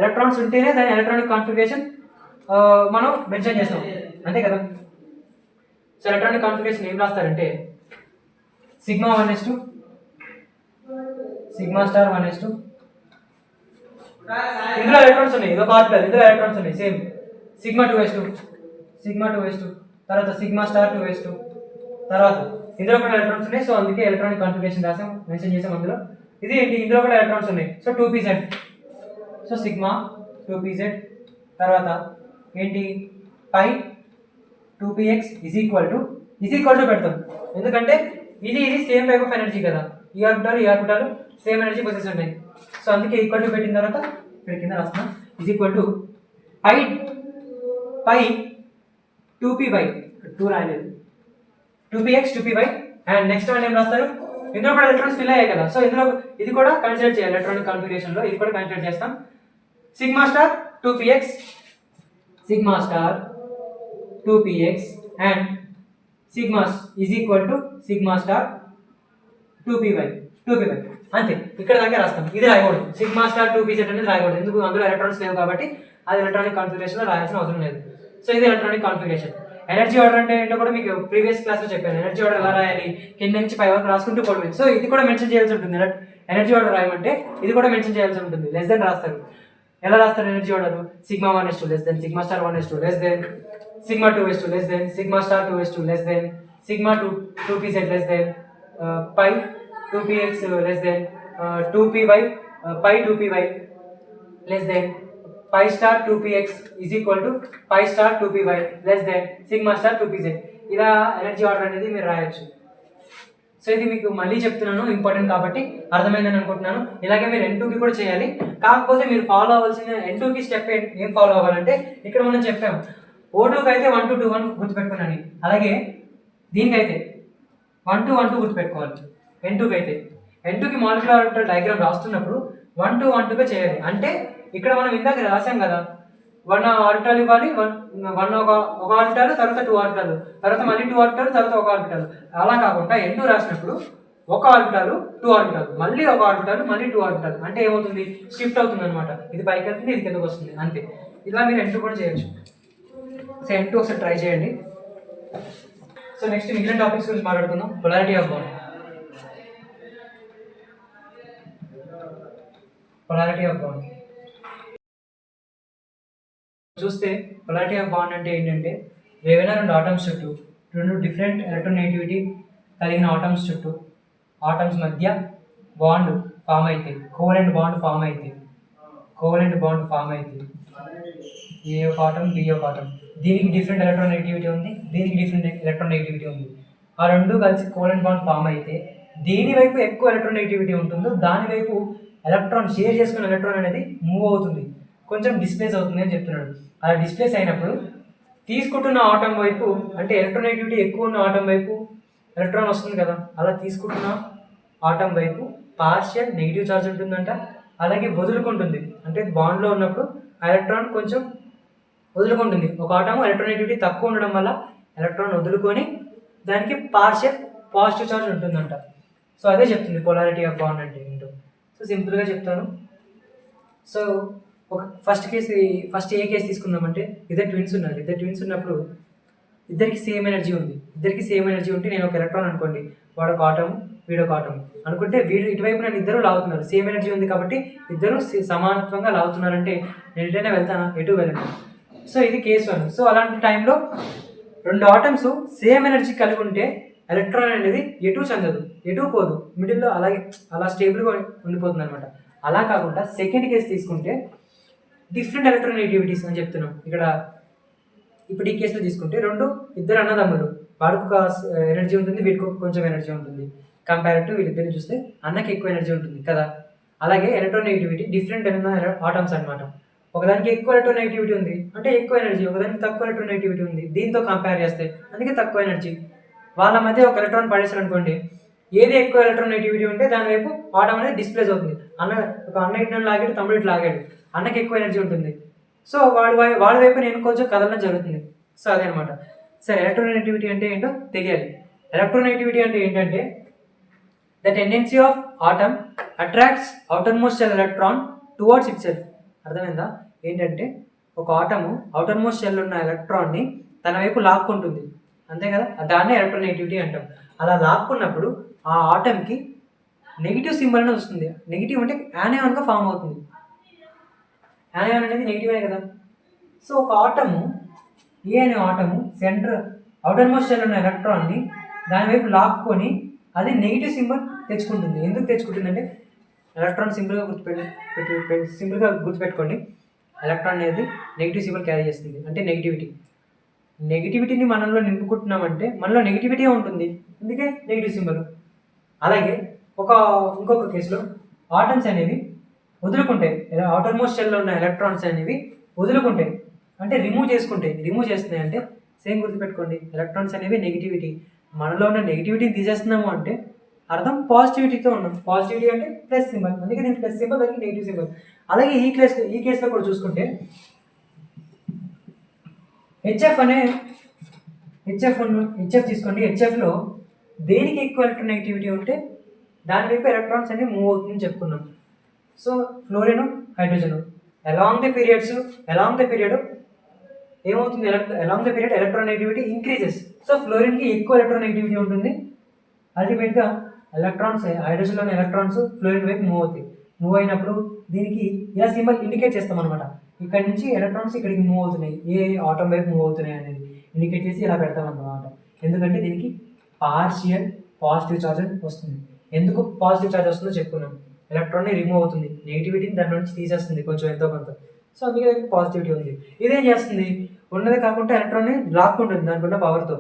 ఎలక్ట్రాన్స్ ఉంటేనే దాని ఎలక్ట్రానిక్ కాన్ఫిగరేషన్ మనం మెన్షన్ చేస్తాం, అంతే కదా. సో ఎలక్ట్రానిక్ కాన్ఫిగరేషన్ ఏం రాస్తారంటే sigma 1s2 sigma star 1s2. ఇందులో ఎలక్ట్రాన్స్ ఉన్నాయి, ఇదొక ఆర్బిటల్, ఇందులో ఎలక్ట్రాన్స్ ఉన్నాయి సేమ్. సిగ్మా 2s2 తర్వాత సిగ్మా స్టార్ 2s2 తర్వాత ఇందులో కూడా ఎలక్ట్రాన్స్ ఉన్నాయి. సో అందుకే ఎలక్ట్రానిక్ కాన్ఫిగరేషన్ రాసాం, మెన్షన్ చేసాం అందులో. ఇది ఏంటి, ఇందులో కూడా ఎలక్ట్రాన్స్ ఉన్నాయి. So 2pz, so sigma 2pz తర్వాత ఏంటి పై 2px ఈజ్ ఈక్వల్ టు పెడతాం, ఎందుకంటే ఇది సేమ్ టైప్ ఆఫ్ ఎనర్జీ కదా. ఈ ఆర్బిటాలు సేమ్ ఎనర్జీ పొజిషన్ ఉన్నాయి. సో అందుకే ఈక్వల్ టు పెట్టిన తర్వాత ఇక్కడ కింద రాస్తున్నాం is equal to pi 2p/, 2 రాయలేదు, 2px 2p/. And next one ఏం రాస్తారు, ఇందులో కూడా ఎలక్ట్రాన్స్ ఫిల్ అయ్యాయి కదా. సో ఇందులో ఇది కూడా కన్సిడర్ చేయాలి ఎలక్ట్రానిక్ కాన్ఫిగరేషన్ లో, ఇది కూడా కన్సిడర్ చేస్తాం. Sigma star 2px and sigma is equal to sigma star 2p/, అంతే. ఇక్కడ దాకా రాస్తాం. ఇది రాయకూడదు, సిగ్మా స్టార్ 2pz అనేది రాయకూడదు, ఎందుకు అందులో ఎలక్ట్రాన్స్ లేవు కాబట్టి అది ఎలక్ట్రానిక్ కాన్ఫిగరేషన్ లో రాయాల్సిన అవసరం లేదు. సో ఇది ఎలక్ట్రానిక్ కాన్ఫిగరేషన్. ఎనర్జీ ఆర్డర్ అంటే ఏంటో కూడా మీకు ప్రీవియస్ క్లాస్ లో చెప్పాను. ఎనర్జీ ఆర్డర్ ఎలా రాయాలి, కింద నుంచి పై వరకు రాసుకుంటూ పోవడం. సో ఇది కూడా మెన్షన్ చేయాల్సి ఉంటుంది. ఎనర్జీ ఆర్డర్ రాయమంటే ఇది కూడా మెన్షన్ చేయాల్సి ఉంటుంది. లెస్ దెన్ రాస్తారు. ఎలా రాస్తారు energy order? Sigma 1s2 less than sigma star 1s2 less than sigma 2s2 less than sigma star 2s2 less than sigma 2pz less than pi 2px less than 2p/, pi 2p/, less than pi star 2px is equal to pi star 2p/, less than sigma star 2pz. ఇలా energy order అనేది మీరు రాయొచ్చు. So ఇది మీకు మళ్ళీ చెప్తున్నాను, important కాబట్టి అర్థమైందని అనుకుంటున్నాను. ఇలాగే మీరు N2కి కూడా చేయాలి. కాకపోతే మీరు ఫాలో అవ్వాల్సిన N2కి స్టెప్ ఏం ఫాలో అవ్వాలంటే ఇక్కడ మనం చెప్పాము O2కి అయితే 1 2 2 1 గుర్తుపెట్టుకున్నాను. అలాగే దీనికైతే 1 2 1 2 గుర్తుపెట్టుకోవాలి. N2కి మాలిక్యులర్ ఆర్బిటల్ డయాగ్రామ్ రాస్తున్నప్పుడు 1 2 1 2గా చేయాలి. అంటే ఇక్కడ మనం ఇందాక రాసాం కదా, 1 ఆర్బిటాల్ ఇవ్వాలి, 1 ఒక ఆర్బిటాల్, తర్వాత 2 ఆర్బిటాల్, తర్వాత మళ్ళీ 2 ఆర్బిటాల్, తర్వాత 1 ఆర్బిటాల్. అలా కాకుండా N2 రాసినప్పుడు 1 ఆర్బిటాల్ 2 ఆర్బిటాల్, మళ్ళీ 1 ఆర్బిటాల్, మళ్ళీ 2 ఆర్బిటాల్. అంటే ఏమవుతుంది, షిఫ్ట్ అవుతుంది అనమాట. ఇది పైకి వెళ్తుంది, ఇది కిందకు వస్తుంది, అంతే. ఇలా మీరు N2 కూడా చేయొచ్చు. సో N2 ఒకసారి ట్రై చేయండి. సో నెక్స్ట్ మిగిలిన టాపిక్స్ గురించి మాట్లాడుకుందాం. Polarity of bond. చూస్తే పొలారిటీ ఆఫ్ బాండ్ అంటే ఏంటంటే ఏవైనా 2 ఆటమ్స్ చుట్టూ 2 డిఫరెంట్ ఎలక్ట్రోనెగటివిటీ కలిగిన ఆటమ్స్ చుట్టూ ఆటమ్స్ మధ్య బాండ్ ఫామ్ అయితే కోవలెంట్ బాండ్ ఫామ్ అయితే ఏ ఒక ఆటం బి ఒక ఆటం, దీనికి డిఫరెంట్ ఎలక్ట్రోనెగటివిటీ ఉంది, దీనికి డిఫరెంట్ ఎలక్ట్రోనెగటివిటీ ఉంది. ఆ రెండు కలిసి కోవలెంట్ బాండ్ ఫామ్ అయితే దేని వైపు ఎక్కువ ఎలక్ట్రోనెగటివిటీ ఉంటుందో దాని వైపు ఎలక్ట్రాన్ షేర్ చేసుకున్న ఎలక్ట్రాన్ అనేది మూవ్ అవుతుంది, కొంచెం డిస్ప్లేస్ అవుతుంది అని చెప్తున్నాడు. అలా డిస్ప్లేస్ అయినప్పుడు తీసుకుంటున్న ఆటం వైపు, అంటే ఎలక్ట్రోనెగటివిటీ ఎక్కువ ఉన్న ఆటం వైపు ఎలక్ట్రాన్ వస్తుంది కదా, అలా తీసుకుంటున్న ఆటం వైపు పార్షియల్ నెగిటివ్ ఛార్జ్ ఉంటుందంట. అలాగే వదులుకుంటుంది, అంటే బాండ్లో ఉన్నప్పుడు ఎలక్ట్రాన్ కొంచెం వదులుకుంటుంది. ఒక ఆటము ఎలక్ట్రోనెగటివిటీ తక్కువ ఉండడం వల్ల ఎలక్ట్రాన్ వదులుకొని దానికి పార్షియల్ పాజిటివ్ ఛార్జ్ ఉంటుందంట. సో అదే చెప్తుంది పొలారిటీ ఆఫ్ బాండ్ అంటే ఏంటో. సో సింపుల్గా చెప్తాను. సో ఒక ఫస్ట్ ఏ కేసు తీసుకుందామంటే, ఇద్దరు ట్విన్స్ ఉన్నారు. ఇద్దరు ట్విన్స్ ఉన్నప్పుడు ఇద్దరికి సేమ్ ఎనర్జీ ఉంది. ఇద్దరికి సేమ్ ఎనర్జీ ఉంటే నేను ఒక ఎలక్ట్రాన్ అనుకోండి, వాడు ఒక ఆటము వీడు ఒక ఆటము అనుకుంటే, వీడు ఇటువైపు నన్ను ఇద్దరు లాగుతున్నారు. సేమ్ ఎనర్జీ ఉంది కాబట్టి ఇద్దరు సమానత్వంగా లాగుతున్నారంటే నేను ఎటైనా వెళ్తానా? ఎటు వెళ్ళను. సో ఇది కేసు 1. సో అలాంటి టైంలో రెండు ఆటమ్స్ సేమ్ ఎనర్జీ కలిగి ఉంటే ఎలక్ట్రాన్ అనేది ఎటు చెందదు, ఎటు పోదు, మిడిల్లో అలాగే అలా స్టేబుల్గా ఉండిపోతుంది అనమాట. అలా కాకుండా సెకండ్ కేసు తీసుకుంటే డిఫరెంట్ ఎలక్ట్రోనెగటివిటీస్ అని చెప్తున్నాం. ఇక్కడ ఇప్పుడు ఈ కేసులో తీసుకుంటే ఇద్దరు అన్నదమ్ములు, వాడికి ఒక ఎనర్జీ ఉంటుంది, వీడికి కొంచెం ఎనర్జీ ఉంటుంది. కంపేరిటివ్ వీళ్ళిద్దరిని చూస్తే అన్నకి ఎక్కువ ఎనర్జీ ఉంటుంది కదా. అలాగే ఎలక్ట్రోనెగటివిటీ డిఫరెంట్ ఆటమ్స్ అనమాట. ఒకదానికి ఎక్కువ ఎలక్ట్రోనెగటివిటీ ఉంది అంటే ఎక్కువ ఎనర్జీ, ఒకదానికి తక్కువ ఎలక్ట్రోనెగటివిటీ ఉంది దీంతో కంపేర్ చేస్తే అందుకే తక్కువ ఎనర్జీ. వాళ్ళ మధ్య ఒక ఎలక్ట్రాన్ పడేసారు అనుకోండి, ఏది ఎక్కువ ఎలక్ట్రోనెగటివిటీ ఉంటే దాని వైపు ఆటం అనేది డిస్ప్లేస్ అవుతుంది. ఒక అన్న ఇటు లాగాడు, తమ్ముడు ఇటు లాగాడు, అన్నకి ఎక్కువ ఎనర్జీ ఉంటుంది. సో వాడి వైపు నేను కొంచెం కదలడం జరుగుతుంది. సో అదే అనమాట. సరే, ఎలక్ట్రోనెగటివిటీ అంటే ఏంటో తెలియాలి. ఎలక్ట్రోనెగటివిటీ అంటే ఏంటంటే the tendency of atom attracts outer most shell electron towards itself. అర్థమైందా? ఏంటంటే ఒక ఆటము అవుటర్ మోస్ట్ షెల్ ఉన్న ఎలక్ట్రాన్ని తన వైపు లాక్కుంటుంది, అంతే కదా, దాన్నే ఎలక్ట్రోనెగటివిటీ అంటాం. అలా లాక్కున్నప్పుడు ఆ ఆటంకి నెగిటివ్ సింబల్ అనేది వస్తుంది. నెగిటివ్ అంటే యానియాన్గా ఫామ్ అవుతుంది. యానియాన్ అనేది నెగిటివే కదా. సో ఒక ఆటము, ఏ అనే ఆటము అవుటర్ మోస్ట్ షెల్ ఉన్న ఎలక్ట్రాన్ని దాని వైపు లాక్కొని అది నెగిటివ్ సింబల్ తెచ్చుకుంటుంది. ఎందుకు తెచ్చుకుంటుంది అంటే ఎలక్ట్రాన్ సింపుల్గా గుర్తుపెట్టుకోండి, ఎలక్ట్రాన్ అనేది నెగిటివ్ సింబల్ క్యారీ చేస్తుంది. అంటే నెగిటివిటీని మనలో నింపుకుంటున్నామంటే మనలో నెగిటివిటీ ఉంటుంది, అందుకే నెగిటివ్ సింబల్. అలాగే ఇంకొక కేసులో ఆటమ్స్ అనేవి వదులుకుంటాయి. అవుటర్ మోస్ట్ షెల్లో ఉన్న ఎలక్ట్రాన్స్ అనేవి వదులుకుంటాయి, అంటే రిమూవ్ చేస్తున్నాయి అంటే సేమ్ గుర్తుపెట్టుకోండి, ఎలక్ట్రాన్స్ అనేవి నెగిటివిటీ, మనలో ఉన్న నెగిటివిటీని తీసేస్తున్నాము అంటే అర్థం పాజిటివిటీతో ఉన్నాం. పాజిటివిటీ అంటే ప్లస్ సింబల్, అందుకే దీనికి ప్లస్ సింబల్, దానికి నెగిటివ్ సింబల్. అలాగే ఈ కేసులో కూడా చూసుకుంటే హెచ్ఎఫ్ తీసుకోండి. హెచ్ఎఫ్లో దేనికి ఎక్కువ ఎలక్ట్రోనెగటివిటీ ఉంటే దాని వైపు ఎలక్ట్రాన్స్ అనేవి మూవ్ అవుతుందని చెప్పుకున్నాం. So fluorine, hydrogen along the period ఏమవుతుంది, along the period electronegativity increases. So ఫ్లోరిన్కి ఎక్కువ ఎలక్ట్రోనెగటివిటీ ఉంటుంది. అల్టిమేట్గా హైడ్రోజన్లోని ఎలక్ట్రాన్స్ ఫ్లోరిన్ వైపు మూవ్ అయినప్పుడు దీనికి ఇలా సింబల్ ఇండికేట్ చేస్తాం అనమాట. ఇక్కడ నుంచి ఎలక్ట్రాన్స్ ఇక్కడికి మూవ్ అవుతున్నాయి, ఏ ఆటం వైపు మూవ్ అవుతున్నాయి అనేది ఇండికేట్ చేసి ఇలా పెడతాం అన్నమాట. ఎందుకంటే దీనికి పార్షియల్ పాజిటివ్ ఛార్జ్ వస్తుంది. ఎందుకు పాజిటివ్ ఛార్జ్ వస్తుందో చెప్పుకున్నాం, ఎలక్ట్రాన్ని రిమూవ్ అవుతుంది, నెగిటివిటీని దాని నుంచి తీసేస్తుంది కొంచెం ఎంతో కొంత. సో అందుకే దానికి పాజిటివిటీ ఉంది. ఇదేం చేస్తుంది, ఉన్నది కాకుండా ఎలక్ట్రాన్ని లాక్కుంటుంది దానికున్న పవర్తో,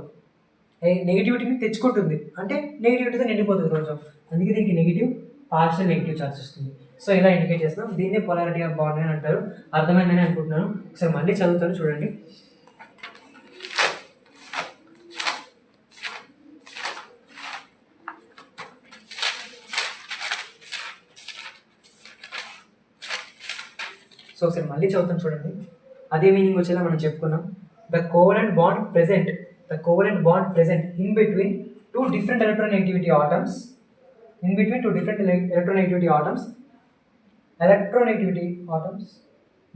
నెగిటివిటీని తెచ్చుకుంటుంది, అంటే నెగిటివిటీతో నిండిపోతుంది కొంచెం, అందుకే దీనికి పార్షియల్ నెగిటివ్ ఛార్జ్ వస్తుంది. సో ఇలా ఇండికేట్ చేస్తాం, దీన్నే పొలారిటీ ఆఫ్ బాండ్ అని అంటారు. అర్థమైందని అనుకుంటున్నాను. ఒకసారి మళ్ళీ చదువుతాను చూడండి. సో ఒకసారి మళ్ళీ చదువుతాను చూడండి, అదే మీనింగ్ వచ్చేలా మనం చెప్పుకున్నాం. The covalent bond present in between two different electronegativity atoms,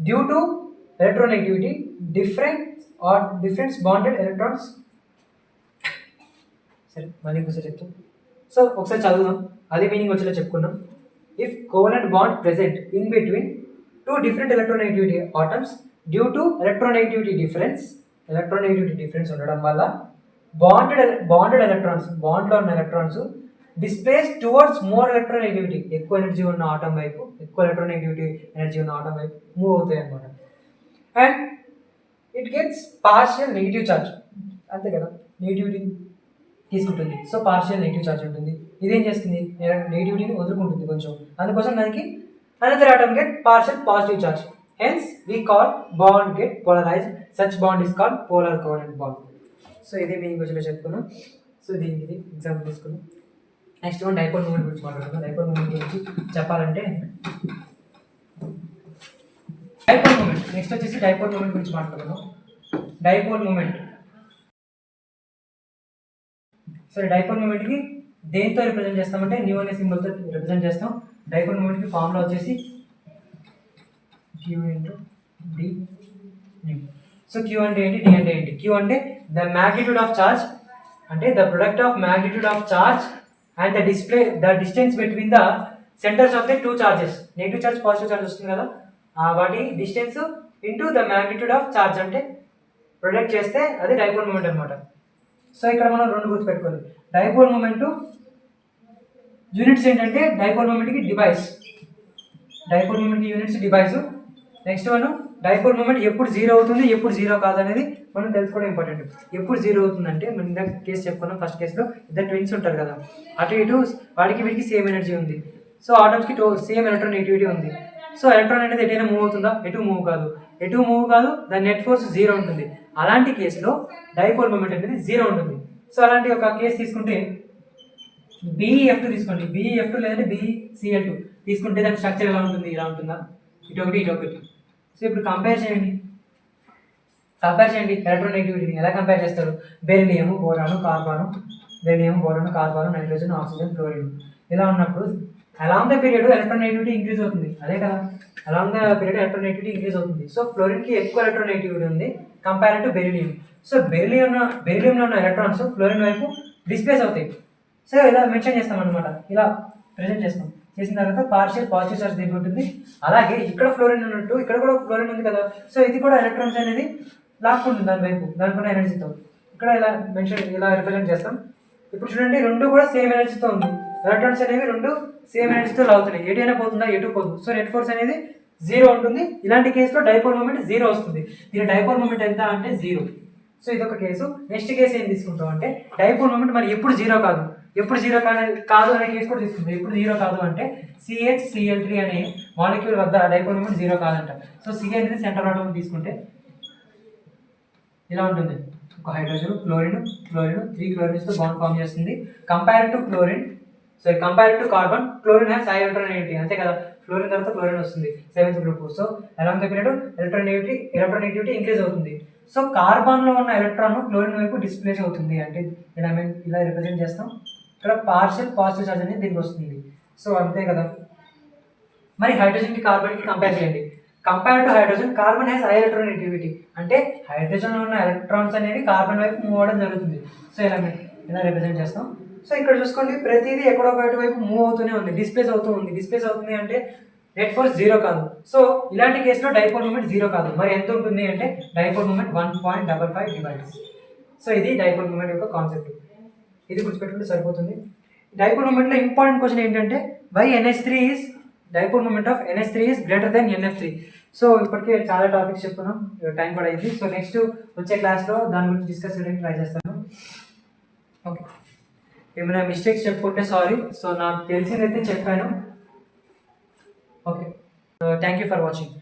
due to electronegativity difference bonded electrons. సరే మళ్ళీ ఇంకోసారి చెప్తాం. సో ఒకసారి చదువుదాం, అదే మీనింగ్ వచ్చేలా చెప్పుకున్నాం. If covalent bond present in between two different electronegativity atoms due to electronegativity difference ఉండడం వల్ల బాండెడ్ ఎలక్ట్రాన్స్, బాండ్లో ఉన్న electrons displace towards more electronegativity, ఎక్కువ ఎనర్జీ ఉన్న ఆటం వైపు, ఎక్కువ ఎలక్ట్రోనెగటివిటీ ఎనర్జీ ఉన్న ఆటం వైపు మూవ్ అవుతాయి అన్నమాట. And it gets partial negative charge, అంతే కదా, నెగిటివిటీ తీసుకుంటుంది. సో పార్షియల్ నెగిటివ్ ఛార్జ్ ఉంటుంది. ఇదేం చేస్తుంది, నెగిటివిటీని వదులుకుంటుంది కొంచెం, అందుకోసం దానికి Another atom get partial positive charge. Hence, we call bond get polarized. Such bond is called polar covalent bond. So ఇదే మీనింగ్ వచ్చి చెప్పుకున్నాం. సో దీనికి ఇది ఎగ్జాంపుల్ తీసుకున్నాం. నెక్స్ట్ వన్ డైపోల్ మూమెంట్ గురించి మాట్లాడుతున్నాం. డైపోల్ మూమెంట్ గురించి చెప్పాలంటే డైపోల్ మూమెంట్ నెక్స్ట్ వచ్చేసి డైపోల్ మూమెంట్ గురించి మాట్లాడుతున్నాం. డైపోల్ మూమెంట్ సరే డైపోల్ మూమెంట్కి దేంతో రిప్రజెంట్ చేస్తామంటే న్యూ అనే సింబల్తో రిప్రజెంట్ చేస్తాం. డైపోల్ మూమెంట్కి ఫార్ములా వచ్చేసి Q into D new. So Q అంటే ఏంటి, D అంటే ఏంటి? Q అంటే ద మ్యాగ్నిట్యూడ్ ఆఫ్ చార్జ్ అంటే the product of magnitude of charge and the distance between the centres of the two charges. Negative charge positive charge వస్తుంది కదా, వాటి distance into the magnitude of charge అంటే product చేస్తే అది dipole moment అనమాట. So ఇక్కడ మనం రెండు గుర్తుపెట్టుకోవాలి. డైపోల్ మూమెంట్ యూనిట్స్ ఏంటంటే డైపోల్ మూమెంట్కి డివైస్, డైపోల్ మూమెంట్కి units debyes. Next one dipole moment ఎప్పుడు జీరో అవుతుంది ఎప్పుడు జీరో కాదనేది మనం తెలుసుకోవడం ఇంపార్టెంట్. ఎప్పుడు జీరో అవుతుందంటే మనం ఇందాక కేసు చెప్పుకున్నాం. ఫస్ట్ కేసులో ఇద్దరు ట్విన్స్ ఉంటారు కదా, అటు ఇటు వాడికి వీడికి సేమ్ ఎనర్జీ ఉంది. సో ఆటమ్స్కి సేమ్ ఎలక్ట్రోనెగటివిటీ ఉంది. సో ఎలక్ట్రాన్ అనేది ఎటైనా మూవ్ అవుతుందా, ఎటు మూవ్ కాదు, ఎటు మూవ్ కాదు, దాని నెట్ ఫోర్స్ జీరో ఉంటుంది. అలాంటి కేసులో డైపోల్ మూమెంట్ అనేది జీరో ఉంటుంది. సో అలాంటి ఒక కేసు తీసుకుంటే BeF2 తీసుకోండి. BeF2 లేదంటే BeCl2 తీసుకుంటే దాని స్ట్రక్చర్ ఎలా ఉంటుంది, ఇలా ఉంటుందా, ఇటు ఒకటి ఇటు ఒకటి. సో ఇప్పుడు కంపేర్ చేయండి ఎలక్ట్రోనెగటివిటీని ఎలా కంపేర్ చేస్తారు? Beryllium, boron, carbon, beryllium, boron, carbon, nitrogen, oxygen, fluorine ఇలా ఉన్నప్పుడు along the period electronegativity increase అవుతుంది. అదే కదా, along the period electronegativity increase అవుతుంది. సో ఫ్లోరిన్కి ఎక్కువ ఎలక్ట్రోనెగటివిటీ ఉంది కంపేర్ టు బెరిలియం. సో బెరిలియంలో ఉన్న ఎలక్ట్రాన్స్ ఫ్లోరిన్ వైపు డిస్ప్లేస్ అవుతాయి. సో ఇలా మెన్షన్ చేస్తాం అనమాట, ఇలా ప్రెజెంట్ చేస్తాం. చేసిన తర్వాత పార్షియల్ పాజిటివ్ చార్జ్ దీనికి ఉంటుంది. అలాగే ఇక్కడ ఫ్లోరిన్ ఉన్నట్టు ఇక్కడ కూడా ఫ్లోరిన్ ఉంది కదా, సో ఇది కూడా ఎలక్ట్రాన్స్ అనేది లాక్కుంటుంది దాని వైపు, దానికున్న ఎనర్జీతో. ఇక్కడ ఇలా మెన్షన్ ఇలా రిప్రజెంట్ చేస్తాం. ఇప్పుడు చూడండి రెండు కూడా సేమ్ ఎనర్జీతో ఉంది. ఎలక్ట్రాన్స్ అనేవి రెండు సేమ్ ఎనర్జీతో లాగుతున్నాయి. ఎటు అయినా పోతుందా, ఎటు పోదు. సో నెట్ ఫోర్స్ అనేది జీరో ఉంటుంది. ఇలాంటి కేసులో డైపోల్ మూమెంట్ జీరో వస్తుంది. దీని డైపోల్ మూమెంట్ ఎంత అంటే జీరో. సో ఇదొక కేసు. నెక్స్ట్ కేసు ఏం తీసుకుంటాం అంటే డైపోల్ మూమెంట్ మరి ఎప్పుడు జీరో కాదు, ఎప్పుడు జీరో కాదు అనే కేసు కూడా తీసుకుంటాం. ఎప్పుడు జీరో కాదు అంటే CH-Cl3 అనే మాలిక్యూల్ వద్ద డైపోల్ మూమెంట్ జీరో కాదంట. సో C అనేది సెంటర్ ఆటం తీసుకుంటే ఇలా ఉంటుంది. ఒక హైడ్రోజన్, క్లోరిన్ 3 క్లోరిన్స్తో బాండ్ ఫామ్ చేస్తుంది. Compare to carbon, chlorine has high electronegativity. అంతే కదా, ఫ్లోరిన్ తర్వాత క్లోరిన్ వస్తుంది 7th group. So along the period electronegativity increase అవుతుంది. సో కార్బన్లో ఉన్న ఎలక్ట్రాన్ క్లోరిన్ వైపు డిస్ప్లేస్ అవుతుంది. అంటే ఇలా రిప్రజెంట్ చేస్తాం. ఇక్కడ పార్షియల్ పాజిటివ్ చార్జ్ అనేది దీనికి వస్తుంది. సో అంతే కదా. మరి హైడ్రోజన్కి కార్బన్కి కంపేర్ చేయండి. Compare to hydrogen, carbon has high electronegativity. అంటే హైడ్రోజన్లో ఉన్న ఎలక్ట్రాన్స్ అనేవి కార్బన్ వైపు మూవ్ అవ్వడం జరుగుతుంది. సో ఇలా రిప్రజెంట్ చేస్తాం. సో ఇక్కడ చూసుకోండి, ప్రతిదీ ఎక్కడో ఒకటి వైపు మూవ్ అవుతూనే ఉంది, డిస్ప్లేస్ అవుతుంది అంటే నెట్ ఫోర్స్ జీరో కాదు. సో ఇలాంటి కేసులో డైపోల్ మూమెంట్ జీరో కాదు. మరి ఎంత ఉంటుంది అంటే డైపోల్ మూమెంట్ 1.55 డివైడ్స్. సో ఇది డైపోల్ మూమెంట్ యొక్క కాన్సెప్ట్. ఇది గుర్తుపెట్టుకుంటే సరిపోతుంది. డైపోల్ మూమెంట్లో ఇంపార్టెంట్ క్వశ్చన్ ఏంటంటే dipole moment of NH3 is greater than NF3. So ఇప్పటికే చాలా టాపిక్స్ చెప్పుకున్నాం, టైం కూడా అయింది. సో నెక్స్ట్ వచ్చే క్లాస్లో దాని గురించి డిస్కస్ చేయడానికి ట్రై చేస్తాను. ఓకే, ఏమైనా మిస్టేక్స్ చెప్పుకుంటే సారీ. సో నాకు తెలిసిందైతే చెప్పాను. Okay, thank you for watching.